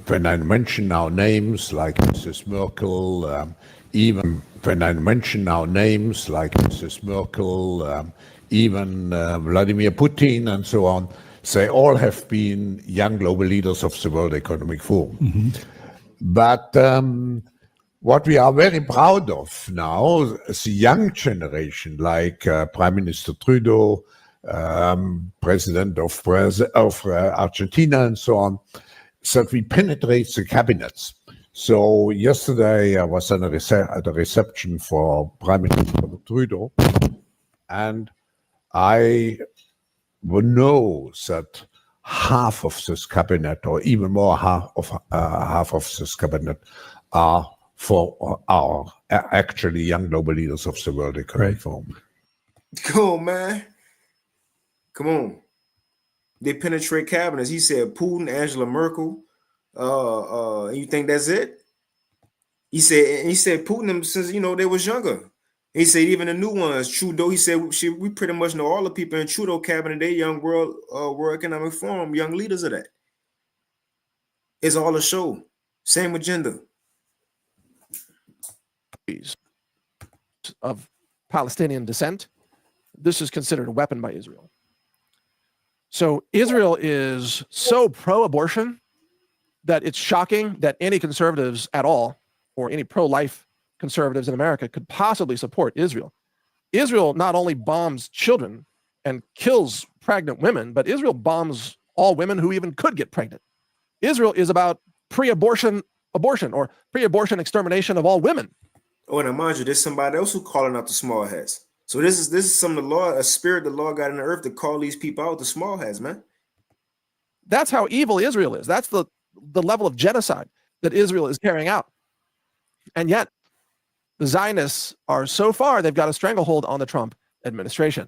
When I mention now names like Mrs. Merkel, even when I mention now names like Mrs. Merkel, even Vladimir Putin and so on, they all have been young global leaders of the World Economic Forum. Mm-hmm. But what we are very proud of now is the young generation, like Prime Minister Trudeau, President of Argentina, and so on, that we penetrate the cabinets. So yesterday I was at a reception for Prime Minister Trudeau, and I know that half of this cabinet, or even more half of this cabinet, are actually young global leaders of the World Economic Forum. Come on, man. Come on. They penetrate cabinets. He said Putin, Angela Merkel. You think that's it? He said Putin them since they was younger. He said even the new ones, Trudeau. He said we pretty much know all the people in Trudeau cabinet. They young World Economic Forum, young leaders of that. It's all a show. Same agenda. Of Palestinian descent, this is considered a weapon by Israel. So Israel is so pro-abortion that it's shocking that any conservatives at all, or any pro-life conservatives in America, could possibly support Israel. Israel not only bombs children and kills pregnant women, but Israel bombs all women who even could get pregnant. Israel is about pre-abortion abortion or pre-abortion extermination of all women. Oh, and mind you, there's somebody else who calling out the small hats. So this is some of the Lord, a spirit the Lord got in the earth to call these people out, the small hats, man. That's how evil Israel is. That's the level of genocide that Israel is carrying out. And yet, the Zionists are so far, they've got a stranglehold on the Trump administration.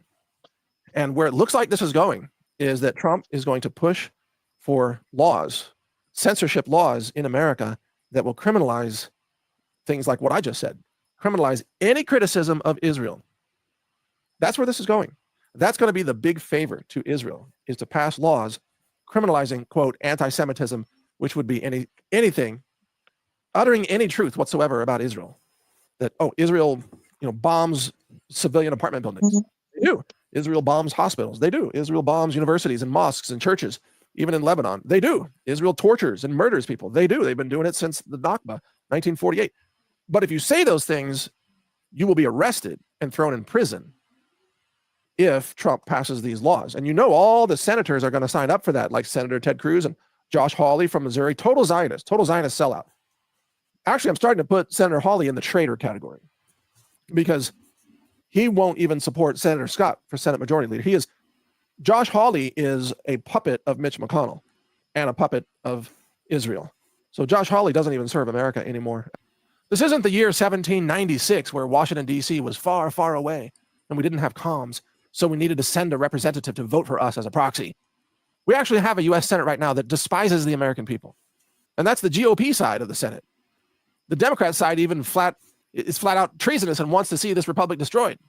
And where it looks like this is going is that Trump is going to push for laws, censorship laws in America that will criminalize things like what I just said, criminalize any criticism of Israel. That's where this is going. That's going to be the big favor to Israel, is to pass laws criminalizing, quote, anti-Semitism, which would be anything, uttering any truth whatsoever about Israel. That, Israel, bombs civilian apartment buildings. They do. Israel bombs hospitals. They do. Israel bombs universities and mosques and churches, even in Lebanon. They do. Israel tortures and murders people. They do. They've been doing it since the Nakba, 1948. But if you say those things, you will be arrested and thrown in prison if Trump passes these laws. And all the senators are going to sign up for that, like Senator Ted Cruz and Josh Hawley from Missouri, total Zionist sellout. Actually, I'm starting to put Senator Hawley in the traitor category because he won't even support Senator Scott for Senate Majority Leader. Josh Hawley is a puppet of Mitch McConnell and a puppet of Israel. So Josh Hawley doesn't even serve America anymore. This isn't the year 1796 where Washington, D.C. was far, far away and we didn't have comms. So we needed to send a representative to vote for us as a proxy. We actually have a U.S. Senate right now that despises the American people. And that's the GOP side of the Senate. The Democrat side even is flat out treasonous and wants to see this republic destroyed.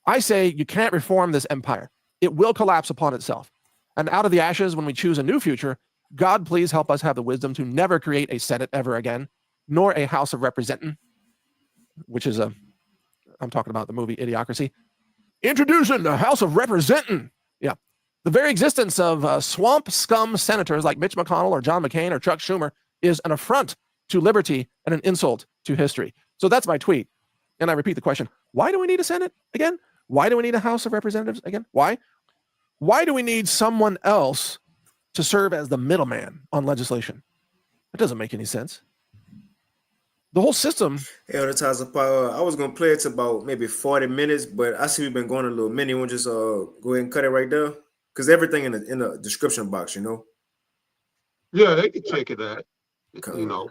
I say you can't reform this empire. It will collapse upon itself. And out of the ashes, when we choose a new future, God, please help us have the wisdom to never create a Senate ever again, nor a House of Representing, which is I'm talking about the movie Idiocracy. Introducing the House of Representing. Yeah. The very existence of swamp scum senators like Mitch McConnell or John McCain or Chuck Schumer is an affront to liberty and an insult to history. So that's my tweet. And I repeat the question, why do we need a Senate again? Why do we need a House of Representatives again? Why? Why do we need someone else to serve as the middleman on legislation? That doesn't make any sense. The whole system. Hey, the Taz of Power. I was gonna play it to about maybe 40 minutes, but I see we've been going a little minute. We'll just go ahead and cut it right there, because everything in the description box, you know. Yeah, they can check it out. You know.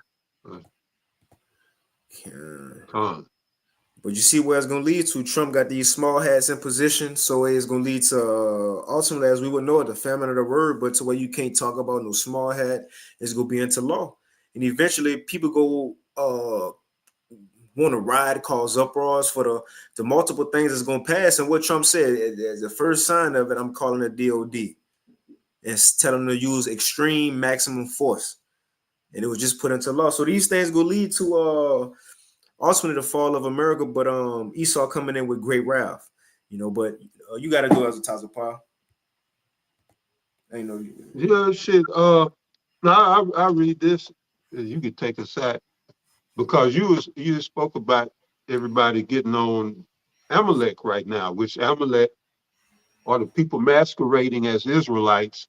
But you see where it's gonna lead to. Trump got these small hats in position, so it's gonna lead to ultimately, as we would know it, the famine of the word, but to where you can't talk about no small hat. It's gonna be into law, and eventually people go want to riot, cause uproars for the multiple things that's going to pass. And what Trump said, as the first sign of it, I'm calling it DOD. And telling them to use extreme maximum force. And it was just put into law. So these things will lead to ultimately the fall of America, but Esau coming in with great wrath. You know, but you got to do it as a Taza Power. I know you. Yeah, shit. Now I read this. You could take a side. Because you spoke about everybody getting on Amalek right now, which Amalek are the people masquerading as Israelites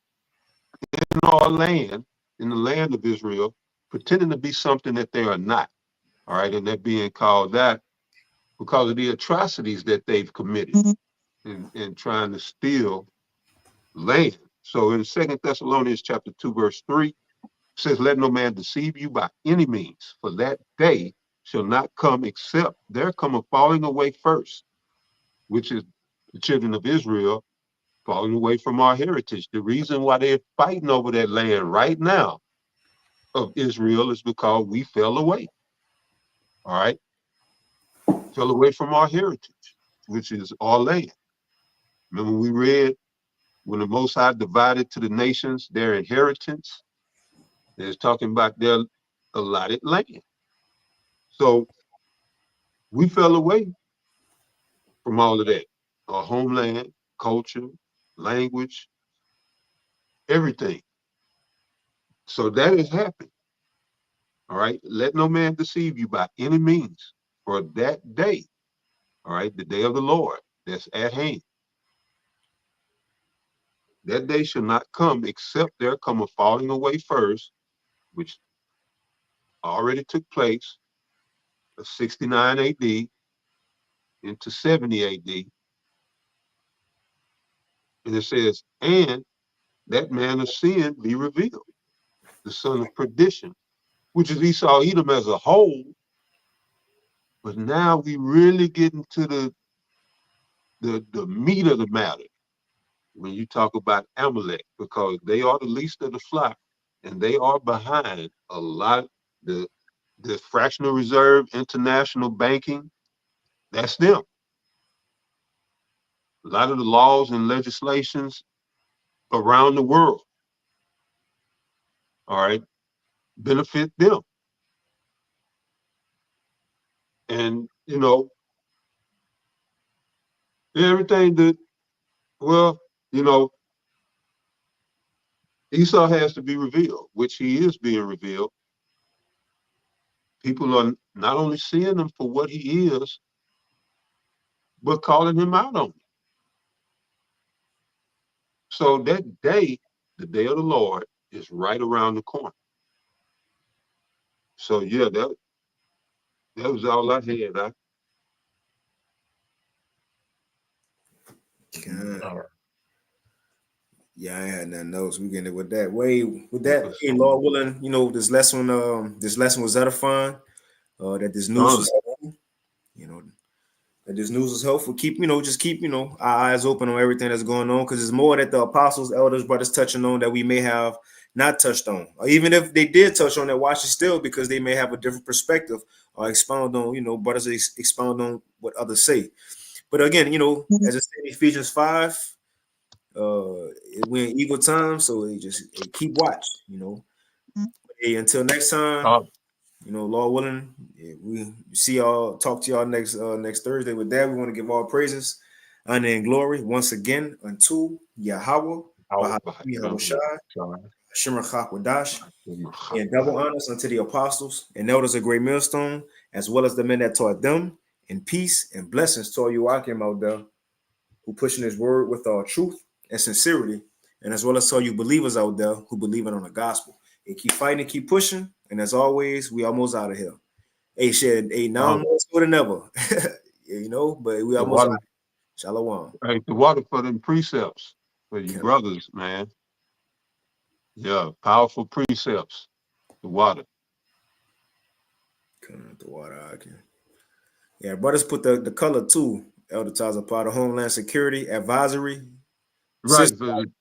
in our land, in the land of Israel, pretending to be something that they are not. All right, and they're being called that because of the atrocities that they've committed in trying to steal land. So in 2 Thessalonians chapter 2, verse 3, says, let no man deceive you by any means, for that day shall not come except there come a falling away first, which is the children of Israel falling away from our heritage. The reason why they're fighting over that land right now of Israel is because we fell away. All right? Fell away from our heritage, which is our land. Remember we read when the Most High divided to the nations their inheritance, it's talking about their allotted land. So we fell away from all of that. Our homeland, culture, language, everything. So that has happened. All right. Let no man deceive you by any means, for that day, all right, the day of the Lord that's at hand. That day shall not come except there come a falling away first, which already took place of 69 AD into 70 AD. And it says, and that man of sin be revealed, the son of perdition, which is Esau, Edom as a whole. But now we really get into the meat of the matter when you talk about Amalek, because they are the least of the flock, and they are behind a lot. The fractional reserve, international banking, that's them. A lot of the laws and legislations around the world, all right, benefit them. And, you know, everything that, well, you know, Esau has to be revealed, which he is being revealed. People are not only seeing him for what he is, but calling him out on it. So that day, the day of the Lord, is right around the corner. So yeah, that was all I had. Yeah, I had nothing else. We getting it with that. Wade, with that, hey, Lord willing, you know, this lesson was edifying. That this news was, you know, that this news is helpful. Keep, just keep, our eyes open on everything that's going on, because there's more that the apostles, elders, brothers touching on that we may have not touched on. Or even if they did touch on that, watch it still, because they may have a different perspective or expound on, brothers expound on what others say. But again, as I said, Ephesians 5, we're in evil times, so keep watch, Hey, until next time, Lord willing, we see y'all, talk to y'all next Thursday. With that, we want to give all praises, honor, and glory once again unto Yahweh, Yahweh Shai, Shemachak Wadash, and double honors unto the apostles and elders of Great Millstone, as well as the men that taught them, and peace and blessings to all you Akim out there who pushing his word with all truth and sincerity, and as well as all you believers out there who believe in on the gospel. And keep fighting and keep pushing. And as always, we almost out of here. Hey, shit, hey, now more so than ever. But we almost out. Shalom. Hey, the water for them precepts for you brothers, man. Yeah, powerful precepts. The water. The water, I can. Yeah, brothers put the color too. Elder Taza part of Homeland Security Advisory. Right,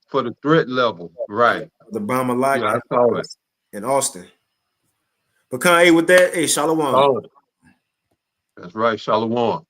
for the threat level. Right. The bomber lock I saw it. In Austin. But hey, with that, hey, Shalom. Oh, that's right, Shalom.